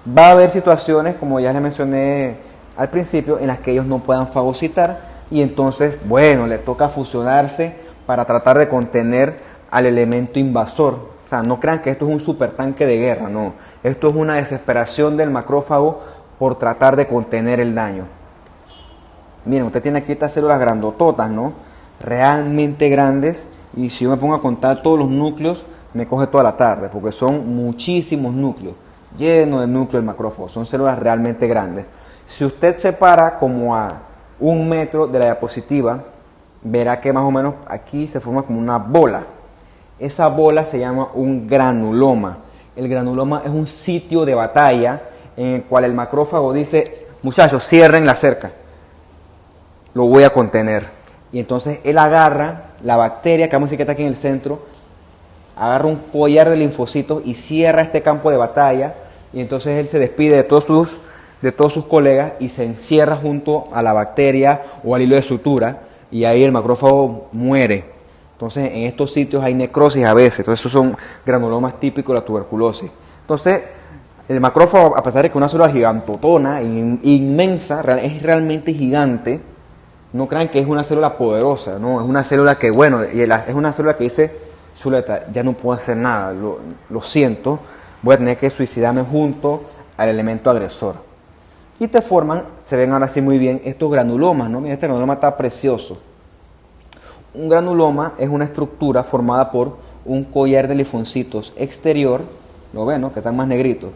Va a haber situaciones, como ya les mencioné al principio, en las que ellos no puedan fagocitar y entonces, bueno, le toca fusionarse para tratar de contener al elemento invasor. O sea, no crean que esto es un supertanque de guerra, no. Esto es una desesperación del macrófago por tratar de contener el daño. Miren, usted tiene aquí estas células grandototas, ¿no? Realmente grandes, y si yo me pongo a contar todos los núcleos, me coge toda la tarde, porque son muchísimos núcleos, llenos de núcleo el macrófago, son células realmente grandes. Si usted se para como a 1 metro de la diapositiva, verá que más o menos aquí se forma como una bola. Esa bola se llama un granuloma. El granuloma es un sitio de batalla en el cual el macrófago dice, muchachos, cierren la cerca, lo voy a contener. Y entonces él agarra la bacteria, que vamos a decir que está aquí en el centro, agarra un collar de linfocitos y cierra este campo de batalla, y entonces él se despide de todos sus colegas y se encierra junto a la bacteria o al hilo de sutura, y ahí el macrófago muere. Entonces en estos sitios hay necrosis a veces, entonces esos son granulomas típicos de la tuberculosis. Entonces el macrófago, a pesar de que es una célula gigantotona, inmensa, es realmente gigante. No crean que es una célula poderosa, no, es una célula que, bueno, es una célula que dice, Zuleta, ya no puedo hacer nada, lo siento, voy a tener que suicidarme junto al elemento agresor. Y te forman, se ven ahora sí muy bien, estos granulomas, ¿no? Mira, este granuloma está precioso. Un granuloma es una estructura formada por un collar de linfocitos exterior, lo ven, ¿no? Que están más negritos.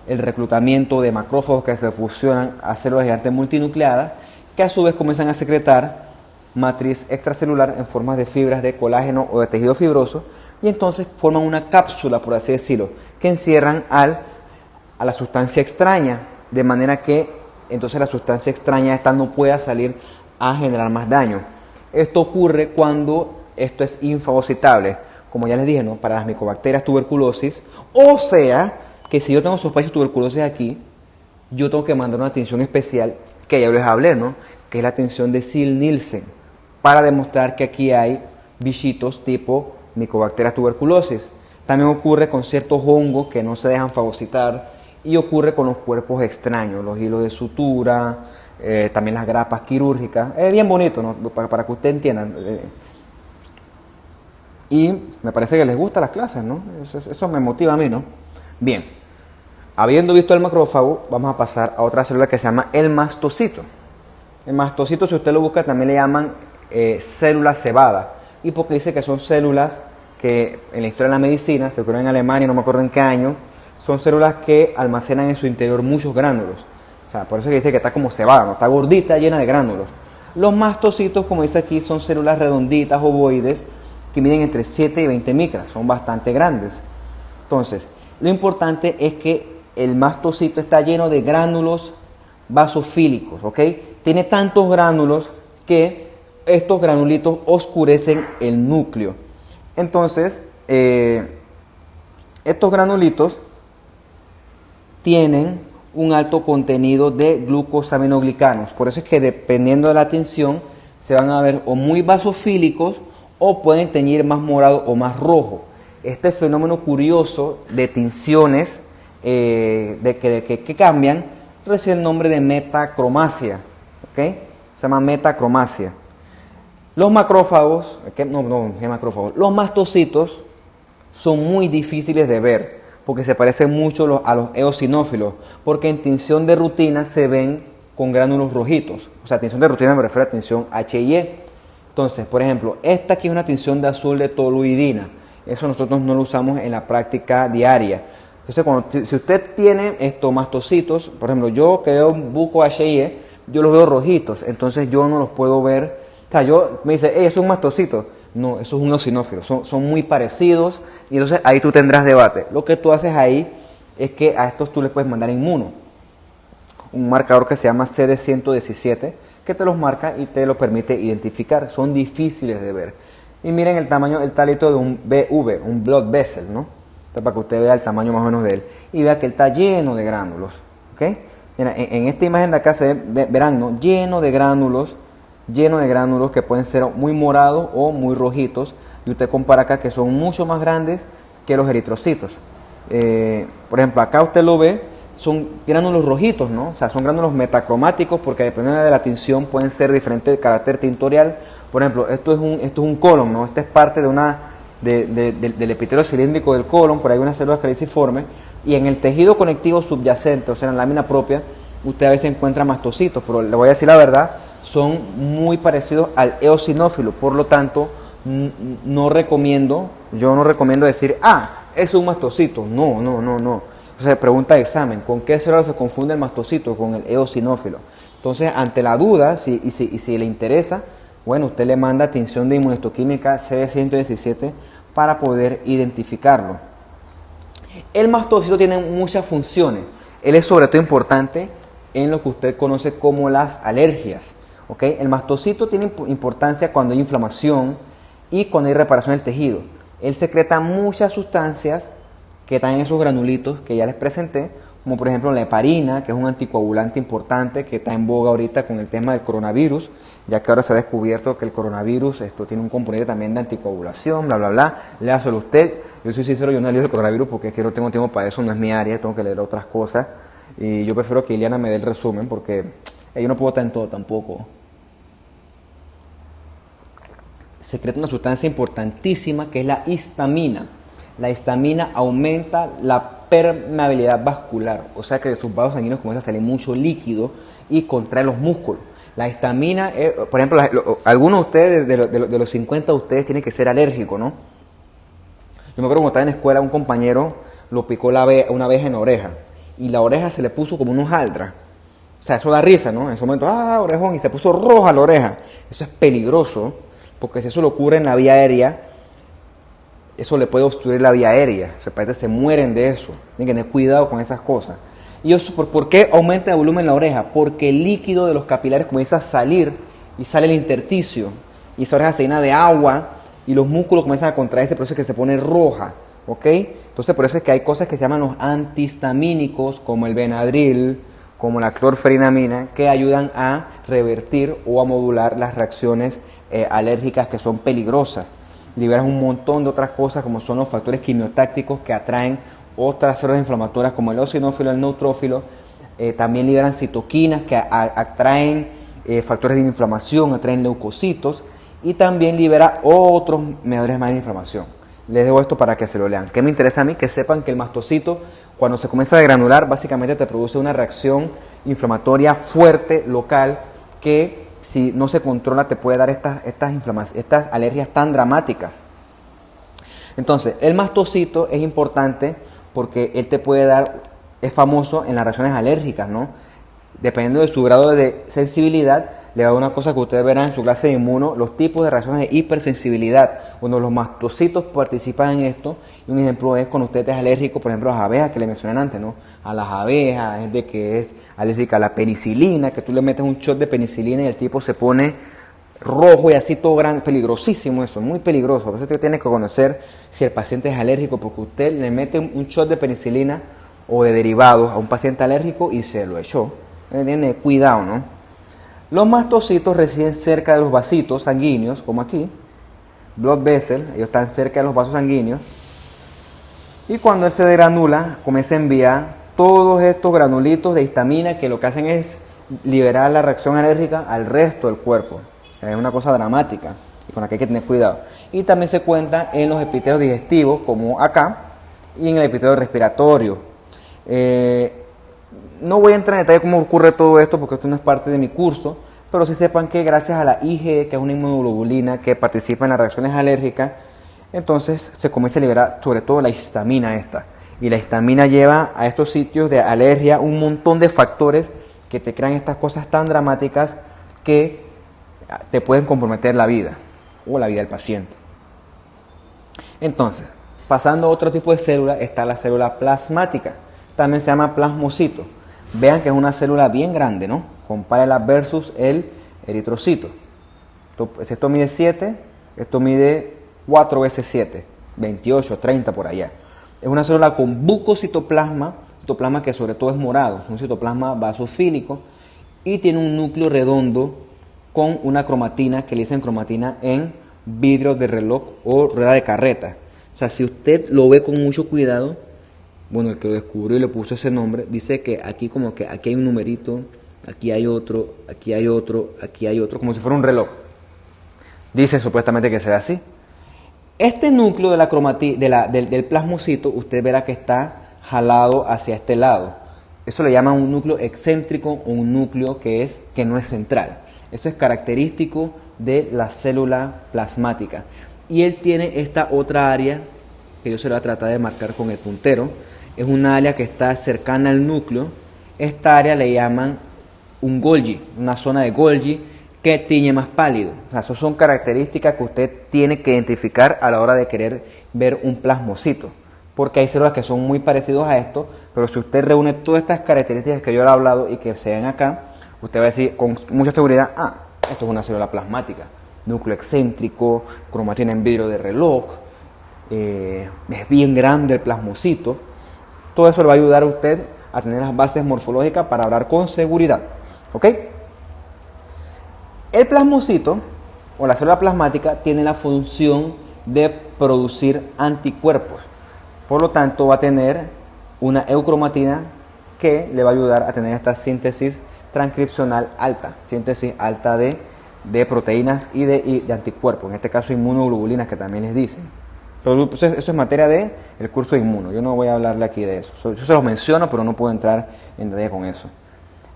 El reclutamiento de macrófagos que se fusionan a células gigantes multinucleadas, que a su vez comienzan a secretar matriz extracelular en formas de fibras de colágeno o de tejido fibroso, y entonces forman una cápsula, por así decirlo, que encierran a la sustancia extraña, de manera que entonces la sustancia extraña esta no pueda salir a generar más daño. Esto ocurre cuando esto es infagocitable, como ya les dije, ¿no? Para las micobacterias tuberculosis, o sea, que si yo tengo sospecha de tuberculosis aquí, yo tengo que mandar una tinción especial, que ya les hablé, ¿no? Que es la tinción de Ziehl-Neelsen, para demostrar que aquí hay bichitos tipo micobacterias tuberculosis. También ocurre con ciertos hongos que no se dejan fagocitar, y ocurre con los cuerpos extraños, los hilos de sutura, también las grapas quirúrgicas. Es bien bonito, ¿no? Para que ustedes entiendan. Y me parece que les gustan las clases, ¿no? Eso me motiva a mí, ¿no? Bien, habiendo visto el macrófago, vamos a pasar a otra célula que se llama el mastocito. El mastocito, si usted lo busca, también le llaman célula cebada. Y porque dice que son células que en la historia de la medicina, se ocurrió en Alemania, no me acuerdo en qué año, son células que almacenan en su interior muchos gránulos. O sea, por eso que dice que está como cebada, ¿no? Está gordita, llena de gránulos. Los mastocitos, como dice aquí, son células redonditas, ovoides, que miden entre 7 y 20 micras, son bastante grandes. Entonces, lo importante es que el mastocito está lleno de gránulos basofílicos, ¿ok? Tiene tantos gránulos que estos granulitos oscurecen el núcleo. Entonces, estos granulitos tienen un alto contenido de glucosaminoglicanos. Por eso es que dependiendo de la tinción, se van a ver o muy basofílicos o pueden teñir más morado o más rojo. Este fenómeno curioso de tinciones que cambian recibe el nombre de metacromacia, ¿ok? Se llama metacromacia. Los macrófagos, los mastocitos son muy difíciles de ver porque se parecen mucho a los eosinófilos, porque en tinción de rutina se ven con gránulos rojitos. O sea, tinción de rutina me refiero a tinción H&E. Entonces, por ejemplo, esta aquí es una tinción de azul de toluidina. Eso nosotros no lo usamos en la práctica diaria. Entonces, si usted tiene estos mastocitos, por ejemplo, yo que veo un buco H&E, yo los veo rojitos, entonces yo no los puedo ver. O sea, me dice, eso es un mastocito. No, eso es un eosinófilo. Son muy parecidos y entonces ahí tú tendrás debate. Lo que tú haces ahí es que a estos tú les puedes mandar inmuno. Un marcador que se llama CD117, que te los marca y te lo permite identificar. Son difíciles de ver. Y miren el tamaño, el talito de un BV, un blood vessel, ¿no? Entonces, para que usted vea el tamaño más o menos de él. Y vea que él está lleno de gránulos, ¿ok? Mira, en esta imagen de acá se verán, ¿no? Lleno de gránulos que pueden ser muy morados o muy rojitos. Y usted compara acá que son mucho más grandes que los eritrocitos. Por ejemplo, acá usted lo ve, son gránulos rojitos, ¿no? O sea, son gránulos metacromáticos porque dependiendo de la tinción pueden ser diferentes de carácter tintorial. Por ejemplo, esto es un colon, ¿no? Esta es parte del epitelio cilíndrico del colon, por ahí hay unas células caliciformes, y en el tejido conectivo subyacente, o sea, en la lámina propia, usted a veces encuentra mastocitos, pero le voy a decir la verdad, son muy parecidos al eosinófilo, por lo tanto, yo no recomiendo decir, es un mastocito. No. Entonces, pregunta de examen, ¿con qué célula se confunde el mastocito? Con el eosinófilo. Entonces, ante la duda, si le interesa, bueno, usted le manda tinción de inmunohistoquímica CD117 para poder identificarlo. El mastocito tiene muchas funciones. Él es sobre todo importante en lo que usted conoce como las alergias. ¿Okay? El mastocito tiene importancia cuando hay inflamación y cuando hay reparación del tejido. Él secreta muchas sustancias que están en esos granulitos que ya les presenté, como por ejemplo la heparina, que es un anticoagulante importante que está en boga ahorita con el tema del coronavirus, ya que ahora se ha descubierto que el coronavirus tiene un componente también de anticoagulación, bla, bla, bla. Léaselo usted. Yo soy sincero, yo no leo el coronavirus porque es que no tengo tiempo para eso, no es mi área, tengo que leer otras cosas. Y yo prefiero que Ileana me dé el resumen porque yo no puedo estar en todo tampoco. Secreta una sustancia importantísima que es la histamina. La histamina aumenta la permeabilidad vascular, o sea que de sus vasos sanguíneos comienza a salir mucho líquido y contrae los músculos. La histamina, por ejemplo, algunos de ustedes, de los 50 de ustedes, tienen que ser alérgicos, ¿no? Yo me acuerdo cuando estaba en la escuela, un compañero lo picó una abeja en la oreja y la oreja se le puso como una hojaldra. O sea, eso da risa, ¿no? En ese momento, orejón, y se puso roja la oreja. Eso es peligroso, porque si eso lo ocurre en la vía aérea, eso le puede obstruir la vía aérea. O sea, se mueren de eso. Tienen que tener cuidado con esas cosas. ¿Y eso por qué aumenta el volumen en la oreja? Porque el líquido de los capilares comienza a salir y sale el intersticio. Y esa oreja se llena de agua y los músculos comienzan a contraer este proceso que se pone roja. ¿Ok? Entonces, por eso es que hay cosas que se llaman los antihistamínicos, como el Benadryl, como la clorferinamina, que ayudan a revertir o a modular las reacciones alérgicas que son peligrosas. Liberan un montón de otras cosas como son los factores quimiotácticos que atraen otras células inflamatorias como el eosinófilo, el neutrófilo. También liberan citoquinas que atraen factores de inflamación, atraen leucocitos y también libera otros mediadores más de inflamación. Les dejo esto para que se lo lean. ¿Qué me interesa a mí? Que sepan que el mastocito, cuando se comienza a degranular, básicamente te produce una reacción inflamatoria fuerte, local, que si no se controla te puede dar estas alergias tan dramáticas. Entonces, el mastocito es importante porque él te puede dar, es famoso en las reacciones alérgicas, ¿no? Dependiendo de su grado de sensibilidad, le va a dar una cosa que ustedes verán en su clase de inmuno, los tipos de reacciones de hipersensibilidad. Cuando los mastocitos participan en esto, y un ejemplo es cuando usted es alérgico, por ejemplo, a las abejas que le mencioné antes, ¿no? A las abejas, es de que es alérgica a la penicilina, que tú le metes un shot de penicilina y el tipo se pone rojo y así todo grande, peligrosísimo eso, muy peligroso. Por eso usted tiene que conocer si el paciente es alérgico, porque usted le mete un shot de penicilina o de derivados a un paciente alérgico y se lo echó. Tiene cuidado, ¿no? Los mastocitos residen cerca de los vasitos sanguíneos, como aquí, blood vessel, ellos están cerca de los vasos sanguíneos, y cuando él se degranula, comienza a enviar todos estos granulitos de histamina que lo que hacen es liberar la reacción alérgica al resto del cuerpo. Es una cosa dramática y con la que hay que tener cuidado. Y también se cuenta en los epitelios digestivos, como acá, y en el epitelio respiratorio. No voy a entrar en detalle cómo ocurre todo esto porque esto no es parte de mi curso, pero sí sepan que gracias a la IgE, que es una inmunoglobulina que participa en las reacciones alérgicas, entonces se comienza a liberar sobre todo la histamina esta. Y la histamina lleva a estos sitios de alergia un montón de factores que te crean estas cosas tan dramáticas que te pueden comprometer la vida o la vida del paciente. Entonces, pasando a otro tipo de célula, está la célula plasmática. También se llama plasmocito. Vean que es una célula bien grande, ¿no? Compárela versus el eritrocito. Esto mide 7, esto mide 4 veces 7, 28, 30 por allá. Es una célula con bucocitoplasma, citoplasma que sobre todo es morado, es un citoplasma basofílico y tiene un núcleo redondo con una cromatina, que le dicen cromatina en vidrio de reloj o rueda de carreta. O sea, si usted lo ve con mucho cuidado, bueno, el que lo descubrió y le puso ese nombre, dice que aquí como que aquí hay un numerito, aquí hay otro, aquí hay otro, aquí hay otro, como si fuera un reloj. Dice supuestamente que sea así. Este núcleo de la del plasmocito, usted verá que está jalado hacia este lado. Eso le llaman un núcleo excéntrico o un núcleo que no es central. Eso es característico de la célula plasmática. Y él tiene esta otra área que yo se la voy a tratar de marcar con el puntero. Es una área que está cercana al núcleo. Esta área le llaman un Golgi, una zona de Golgi que tiñe más pálido. O sea, esas son características que usted tiene que identificar a la hora de querer ver un plasmocito. Porque hay células que son muy parecidas a esto, pero si usted reúne todas estas características que yo le he hablado y que se ven acá, usted va a decir con mucha seguridad, esto es una célula plasmática. Núcleo excéntrico, cromatina en vidrio de reloj, es bien grande el plasmocito. Todo eso le va a ayudar a usted a tener las bases morfológicas para hablar con seguridad. ¿Ok? El plasmocito o la célula plasmática tiene la función de producir anticuerpos. Por lo tanto, va a tener una eucromatina que le va a ayudar a tener esta síntesis transcripcional alta, síntesis alta de proteínas y de anticuerpos, en este caso inmunoglobulinas que también les dicen. Pero eso es materia del curso de inmuno, yo no voy a hablarle aquí de eso. Yo se los menciono, pero no puedo entrar en detalle con eso.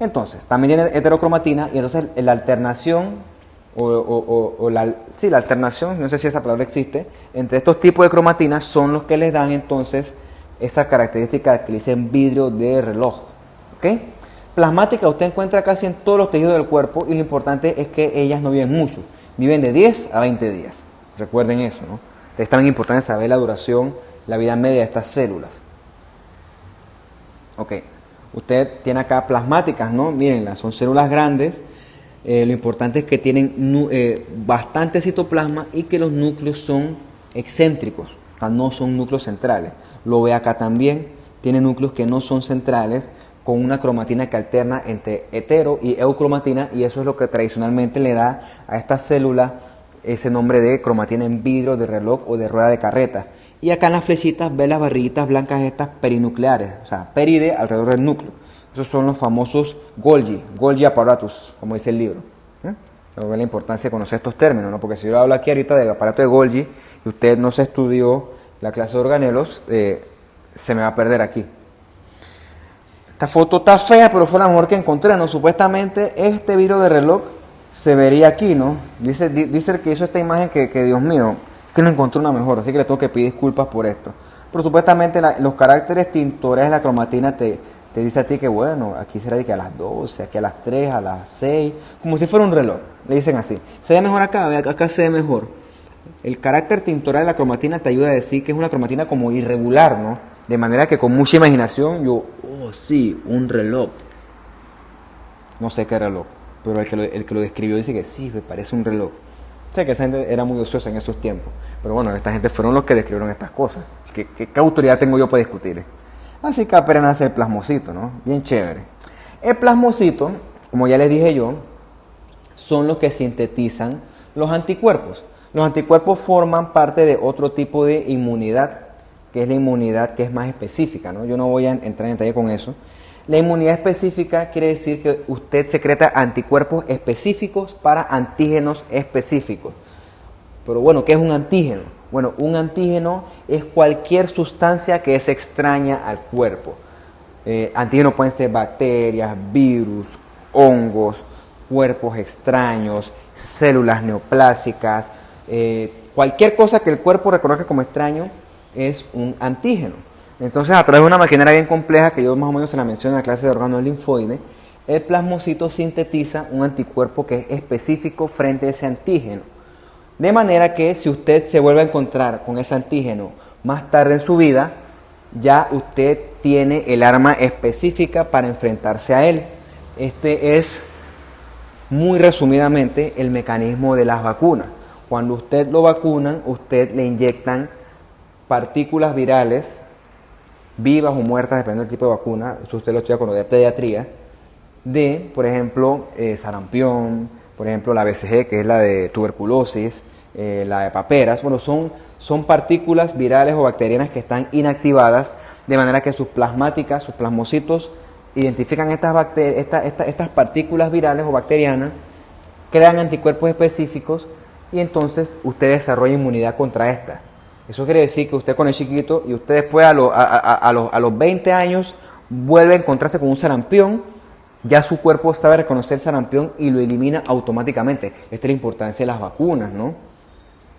Entonces, también tiene heterocromatina y entonces la alternación, la alternación, no sé si esa palabra existe, entre estos tipos de cromatinas son los que les dan entonces esa característica que le dicen vidrio de reloj. ¿Ok? Plasmática usted encuentra casi en todos los tejidos del cuerpo y lo importante es que ellas no viven mucho, viven de 10 a 20 días. Recuerden eso, ¿no? Es también importante saber la duración, la vida media de estas células. Ok, usted tiene acá plasmáticas, ¿no? Mírenlas, son células grandes. Lo importante es que tienen bastante citoplasma y que los núcleos son excéntricos, o sea, no son núcleos centrales. Lo ve acá también, tiene núcleos que no son centrales, con una cromatina que alterna entre hetero y eucromatina, y eso es lo que tradicionalmente le da a esta célula ese nombre de cromatina en vidrio de reloj o de rueda de carreta. Y acá en las flechitas ve las barriguitas blancas estas perinucleares, o sea, peride alrededor del núcleo. Esos son los famosos Golgi apparatus, como dice el libro. La importancia de conocer estos términos, ¿no? Porque si yo hablo aquí ahorita del aparato de Golgi y usted no se estudió la clase de organelos, se me va a perder aquí. Esta foto está fea, pero fue la mejor que encontré, ¿no? Supuestamente este vidrio de reloj se vería aquí, ¿no? Dice el que hizo esta imagen que Dios mío, que no encontró una mejor, así que le tengo que pedir disculpas por esto. Pero supuestamente los caracteres tintores de la cromatina te te dice a ti que bueno, aquí será de que a las 12, aquí a las 3, a las 6, como si fuera un reloj, le dicen así. Se ve mejor acá, acá se ve mejor. El carácter tintoral de la cromatina te ayuda a decir que es una cromatina como irregular, ¿no? De manera que con mucha imaginación yo, oh sí, un reloj. No sé qué reloj, pero el que lo describió dice que sí, me parece un reloj. O sea que esa gente era muy ociosa en esos tiempos. Pero bueno, esta gente fueron los que describieron estas cosas. ¿Qué autoridad tengo yo para discutir? Así que apenas nace el plasmocito, ¿no? Bien chévere. El plasmocito, como ya les dije yo, son los que sintetizan los anticuerpos. Los anticuerpos forman parte de otro tipo de inmunidad, que es la inmunidad que es más específica, ¿no? Yo no voy a entrar en detalle con eso. La inmunidad específica quiere decir que usted secreta anticuerpos específicos para antígenos específicos. Pero bueno, ¿qué es un antígeno? Bueno, un antígeno es cualquier sustancia que es extraña al cuerpo. Antígenos pueden ser bacterias, virus, hongos, cuerpos extraños, células neoplásicas, cualquier cosa que el cuerpo reconozca como extraño es un antígeno. Entonces, a través de una maquinaria bien compleja, que yo más o menos se la menciono en la clase de órganos linfoides, el plasmocito sintetiza un anticuerpo que es específico frente a ese antígeno. De manera que si usted se vuelve a encontrar con ese antígeno más tarde en su vida, ya usted tiene el arma específica para enfrentarse a él. Este es, muy resumidamente, el mecanismo de las vacunas. Cuando usted lo vacunan, usted le inyectan partículas virales, vivas o muertas, dependiendo del tipo de vacuna, eso usted lo estudia con lo de pediatría, de, por ejemplo, sarampión, por ejemplo, la BCG, que es la de tuberculosis, la de paperas. Bueno, son partículas virales o bacterianas que están inactivadas, de manera que sus plasmáticas, sus plasmocitos, identifican estas partículas virales o bacterianas, crean anticuerpos específicos y entonces usted desarrolla inmunidad contra estas. Eso quiere decir que usted con el chiquito y usted después a los 20 años vuelve a encontrarse con un sarampión, ya su cuerpo sabe reconocer el sarampión y lo elimina automáticamente. Esta es la importancia de las vacunas, ¿no?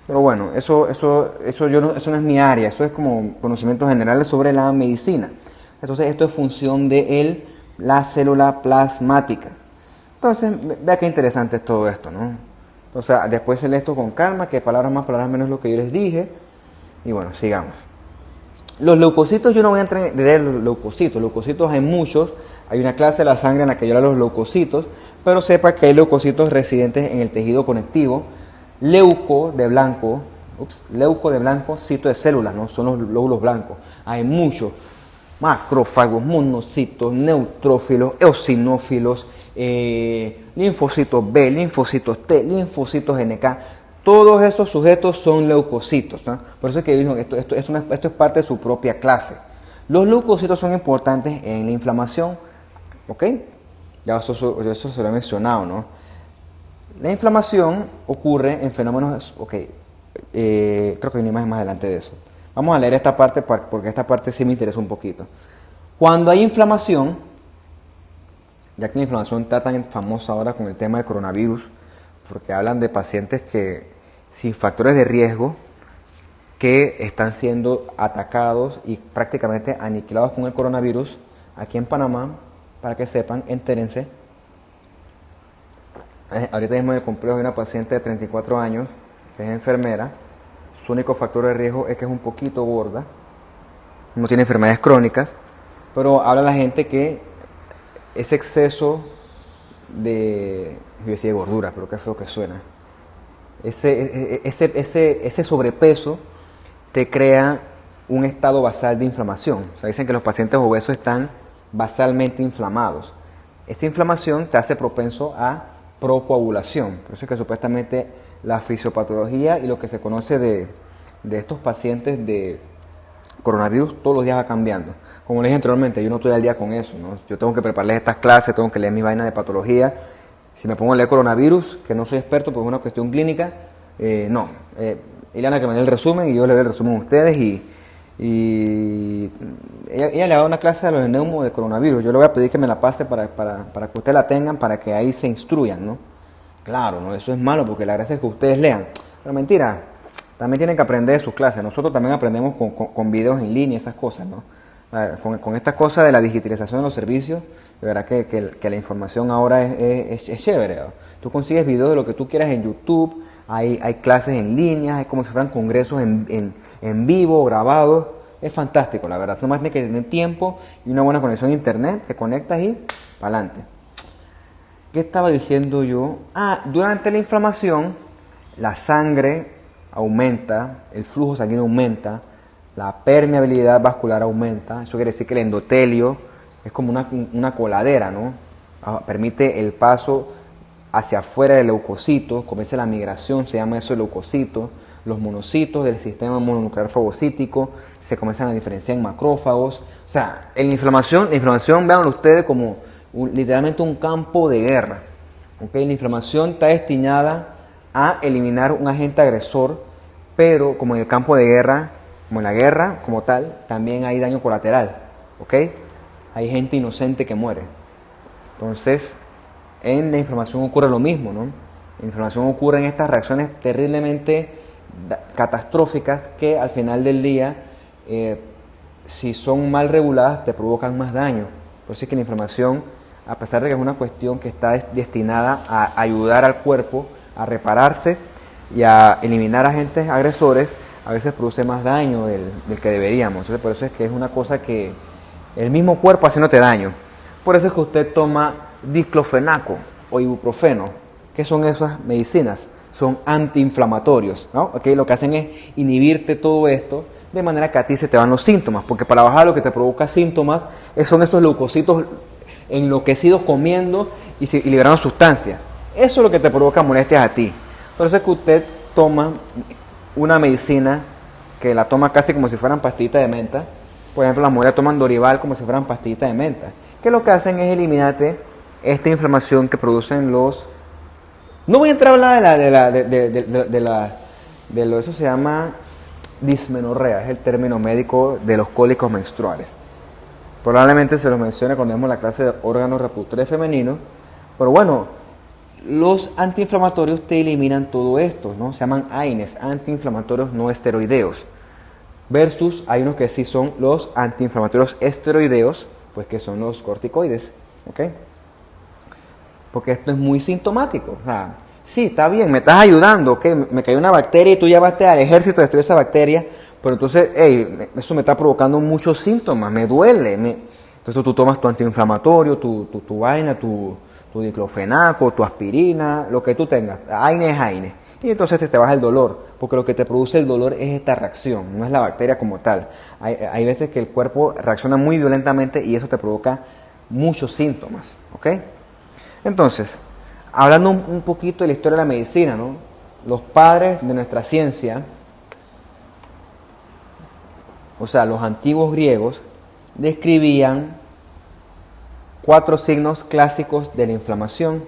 Pero bueno, eso no es mi área, eso es como conocimientos generales sobre la medicina. Entonces esto es función de la célula plasmática. Entonces, vea qué interesante es todo esto, ¿no? Entonces, después se lee esto con calma, que palabras más, palabras menos es lo que yo les dije. Y bueno, sigamos. Los leucocitos, yo no voy a entrar en los leucocitos. Leucocitos hay muchos. Hay una clase de la sangre en la que yo hablo de los leucocitos, pero sepa que hay leucocitos residentes en el tejido conectivo. Leuco de blanco, cito de células, ¿no? Son los glóbulos blancos. Hay muchos. Macrófagos, monocitos, neutrófilos, eosinófilos, linfocitos B, linfocitos T, linfocitos NK. Todos esos sujetos son leucocitos, ¿no? Por eso es que digo, esto es parte de su propia clase. Los leucocitos son importantes en la inflamación, ¿ok? Ya eso se lo he mencionado, ¿no? La inflamación ocurre en fenómenos, ok, creo que hay una imagen más adelante de eso. Vamos a leer esta parte porque esta parte sí me interesa un poquito. Cuando hay inflamación, ya que la inflamación está tan famosa ahora con el tema del coronavirus, porque hablan de pacientes que sin factores de riesgo que están siendo atacados y prácticamente aniquilados con el coronavirus. Aquí en Panamá, para que sepan, entérense. Ahorita mismo en el complejo hay una paciente de 34 años que es enfermera. Su único factor de riesgo es que es un poquito gorda, no tiene enfermedades crónicas, pero habla la gente que ese exceso de, yo decía gordura, pero qué feo que suena, ese sobrepeso te crea un estado basal de inflamación. O sea, dicen que los pacientes obesos están basalmente inflamados. Esa inflamación te hace propenso a procoagulación. Por eso es que supuestamente la fisiopatología y lo que se conoce de estos pacientes de coronavirus todos los días va cambiando. Como les dije anteriormente, yo no estoy al día con eso, ¿no? Yo tengo que prepararles estas clases, tengo que leer mis vainas de patología. Si me pongo a leer coronavirus, que no soy experto porque es una cuestión clínica, no. Ileana que me dé el resumen y yo le doy el resumen a ustedes y ella le ha dado una clase a los neumos de coronavirus. Yo le voy a pedir que me la pase para que ustedes la tengan, para que ahí se instruyan, ¿no? Claro, ¿no? Eso es malo porque la gracia es que ustedes lean. Pero mentira, también tienen que aprender de sus clases. Nosotros también aprendemos con videos en línea, esas cosas, ¿no? Con esta cosa de la digitalización de los servicios, de verdad que la información ahora es chévere, ¿no? Tú consigues videos de lo que tú quieras en YouTube, hay clases en línea, hay como si fueran congresos en vivo, grabados. Es fantástico, la verdad. Tú nomás tienes que tener tiempo y una buena conexión a internet, te conectas y para adelante. ¿Qué estaba diciendo yo? Durante la inflamación, la sangre aumenta, el flujo sanguíneo aumenta, la permeabilidad vascular aumenta. Eso quiere decir que el endotelio es como una coladera, ¿no? Permite el paso hacia afuera del leucocito, comienza la migración, se llama eso el leucocito. Los monocitos del sistema mononuclear fagocítico se comienzan a diferenciar en macrófagos. O sea, la inflamación, véanlo ustedes como literalmente un campo de guerra. ¿Okay? La inflamación está destinada a eliminar un agente agresor, pero como en el campo de guerra, como en la guerra como tal, también hay daño colateral. ¿Okay? Hay gente inocente que muere. Entonces, en la inflamación ocurre lo mismo, ¿no? La inflamación ocurre en estas reacciones terriblemente catastróficas que al final del día, si son mal reguladas, te provocan más daño. Por eso es que la inflamación, a pesar de que es una cuestión que está destinada a ayudar al cuerpo a repararse y a eliminar agentes agresores, a veces produce más daño del que deberíamos. Entonces, por eso es que es una cosa que el mismo cuerpo haciéndote daño. Por eso es que usted toma diclofenaco o ibuprofeno. ¿Qué son esas medicinas? Son antiinflamatorios, ¿no? Okay, lo que hacen es inhibirte todo esto de manera que a ti se te van los síntomas, porque para bajar lo que te provoca síntomas son esos leucocitos enloquecidos comiendo y liberando sustancias. Eso es lo que te provoca molestias a ti. Por eso es que usted toma una medicina que la toma casi como si fueran pastillitas de menta. Por ejemplo, las mujeres toman Dorival como si fueran pastillitas de menta, que lo que hacen es eliminarte esta inflamación que producen los... No voy a entrar a hablar de lo eso se llama dismenorrea, es el término médico de los cólicos menstruales. Probablemente se los mencione cuando vemos la clase de órganos reproductores femeninos, pero bueno, los antiinflamatorios te eliminan todo esto, ¿no? Se llaman AINES, antiinflamatorios no esteroideos, versus hay unos que sí son los antiinflamatorios esteroideos, pues que son los corticoides, ¿ok? Porque esto es muy sintomático. O sea, sí, está bien, me estás ayudando, ¿ok? Me cayó una bacteria y tú llamaste al ejército a destruir esa bacteria, pero entonces, eso me está provocando muchos síntomas, me duele. Entonces tú tomas tu antiinflamatorio, tu vaina, tu diclofenaco, tu aspirina, lo que tú tengas. AINE es AINE. Y entonces te baja el dolor, porque lo que te produce el dolor es esta reacción, no es la bacteria como tal. Hay veces que el cuerpo reacciona muy violentamente y eso te provoca muchos síntomas, ¿ok? Entonces, hablando un poquito de la historia de la medicina, ¿no? Los padres de nuestra ciencia, o sea, los antiguos griegos, describían 4 signos clásicos de la inflamación: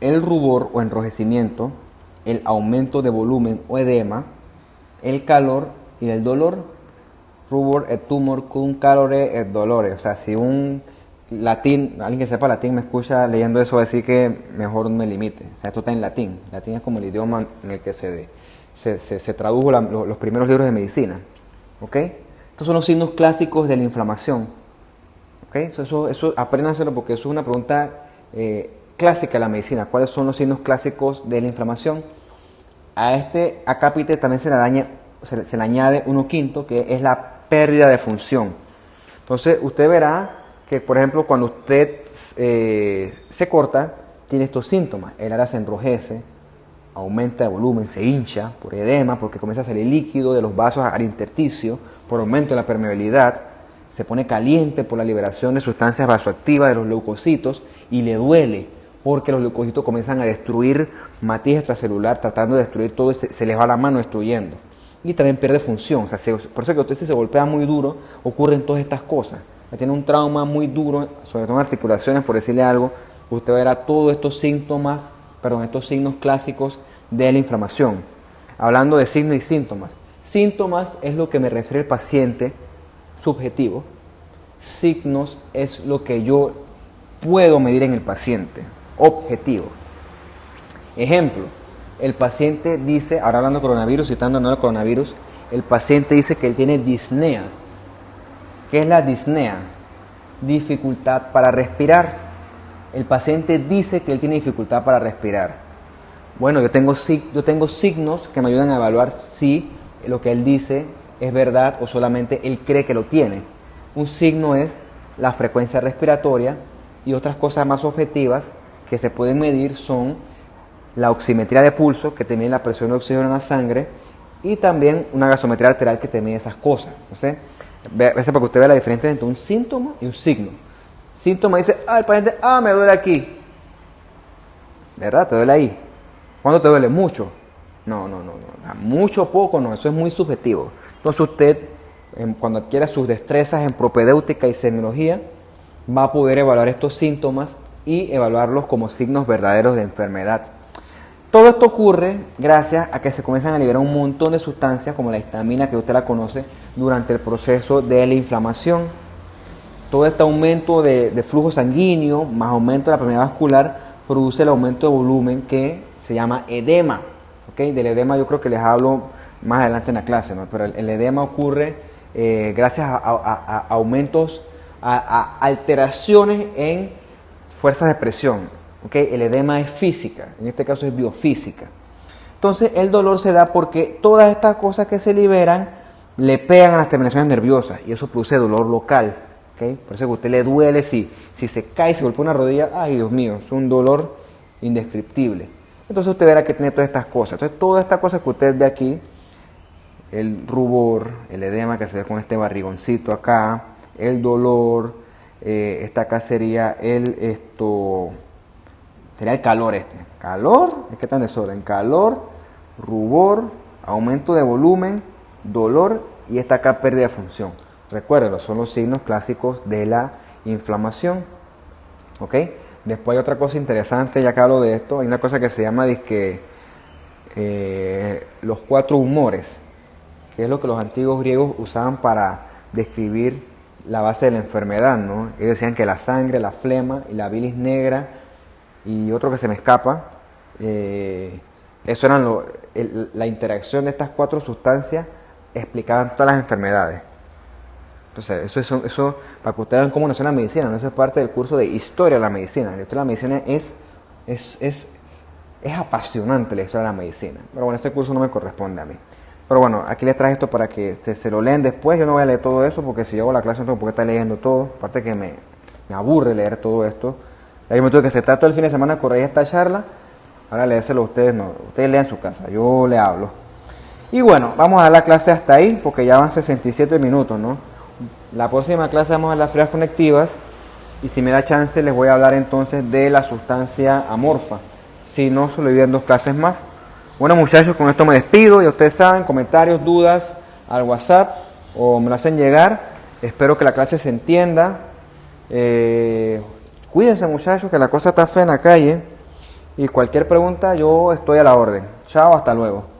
el rubor o enrojecimiento, el aumento de volumen o edema, el calor y el dolor. Rubor et tumor cum calore et dolore. O sea, si un alguien que sepa latín me escucha leyendo eso, va a decir que mejor me limite. O sea, esto está en latín. Latín es como el idioma en el que se tradujo los primeros libros de medicina. ¿Ok? Estos son los signos clásicos de la inflamación. ¿Ok? Eso apréndanselo porque eso es una pregunta clásica de la medicina. ¿Cuáles son los signos clásicos de la inflamación? A este acápite también se le añade uno quinto, que es la pérdida de función. Entonces, usted verá que, por ejemplo, cuando usted se corta, tiene estos síntomas. El área se enrojece, aumenta de volumen, se hincha por edema, porque comienza a salir líquido de los vasos al intersticio, por aumento de la permeabilidad, se pone caliente por la liberación de sustancias vasoactivas de los leucocitos y le duele, porque los leucocitos comienzan a destruir matriz extracelular, tratando de destruir todo, se les va la mano destruyendo. Y también pierde función. O sea, por eso que usted, si se golpea muy duro, ocurren todas estas cosas. Tiene un trauma muy duro, sobre todo en articulaciones, por decirle algo, usted verá todos estos síntomas, estos signos clásicos de la inflamación. Hablando de signos y síntomas. Síntomas es lo que me refiere el paciente subjetivo. Signos es lo que yo puedo medir en el paciente, objetivo. Ejemplo, el paciente dice, ahora hablando de coronavirus, citando no el coronavirus, el paciente dice que él tiene disnea. ¿Qué es la disnea? Dificultad para respirar. El paciente dice que él tiene dificultad para respirar. Bueno, yo tengo signos que me ayudan a evaluar si lo que él dice es verdad o solamente él cree que lo tiene. Un signo es la frecuencia respiratoria y otras cosas más objetivas que se pueden medir son la oximetría de pulso, que te mide la presión de oxígeno en la sangre, y también una gasometría arterial que te mide esas cosas. Entonces, para que usted vea la diferencia entre un síntoma y un signo. Síntoma dice, el paciente, me duele aquí. ¿Verdad? ¿Te duele ahí? ¿Cuándo te duele? Mucho. No. Mucho o poco no, eso es muy subjetivo. Entonces usted, cuando adquiera sus destrezas en propedéutica y semiología, va a poder evaluar estos síntomas y evaluarlos como signos verdaderos de enfermedad. Todo esto ocurre gracias a que se comienzan a liberar un montón de sustancias, como la histamina, que usted la conoce, durante el proceso de la inflamación. Todo este aumento de flujo sanguíneo, más aumento de la permeabilidad vascular, produce el aumento de volumen que se llama edema. ¿Okay? Del edema yo creo que les hablo más adelante en la clase, ¿no? Pero el edema ocurre gracias a aumentos, a alteraciones en fuerzas de presión. ¿Okay? El edema es física, en este caso es biofísica. Entonces el dolor se da porque todas estas cosas que se liberan le pegan a las terminaciones nerviosas y eso produce dolor local. ¿Okay? Por eso que a usted le duele si se cae, se golpea una rodilla, ay Dios mío, es un dolor indescriptible. Entonces usted verá que tiene todas estas cosas. Entonces todas estas cosas que usted ve aquí, el rubor, el edema que se ve con este barrigoncito acá, el dolor, esta acá sería sería el calor calor, es que está en desorden, calor, rubor, aumento de volumen, dolor y esta acá pérdida de función. Recuérdelo, son los signos clásicos de la inflamación. ¿Ok? Después hay otra cosa interesante, ya que hablo de esto, hay una cosa que se llama los 4 humores, que es lo que los antiguos griegos usaban para describir la base de la enfermedad, ¿no? Ellos decían que la sangre, la flema y la bilis negra y otro que se me escapa, eso eran la interacción de estas 4 sustancias explicaban todas las enfermedades. Entonces, eso para que ustedes vean cómo nació la medicina, no, eso es parte del curso de historia de la medicina. La historia de la medicina es apasionante, la historia de la medicina. Pero bueno, este curso no me corresponde a mí. Pero bueno, aquí les traje esto para que se lo lean después. Yo no voy a leer todo eso porque si yo hago la clase no tengo por qué estar leyendo todo. Aparte que me aburre leer todo esto. Ahí me tuve que sentar todo el fin de semana a corregir esta charla. Ahora leérselo a ustedes, no. Ustedes lean en su casa, yo le hablo. Y bueno, vamos a dar la clase hasta ahí porque ya van 67 minutos, ¿no? La próxima clase vamos a las fibras conectivas y si me da chance les voy a hablar entonces de la sustancia amorfa. Si no, se lo divido en 2 clases más. Bueno muchachos, con esto me despido. Ya ustedes saben, comentarios, dudas al WhatsApp o me lo hacen llegar. Espero que la clase se entienda. Cuídense muchachos, que la cosa está fea en la calle. Y cualquier pregunta yo estoy a la orden. Chao, hasta luego.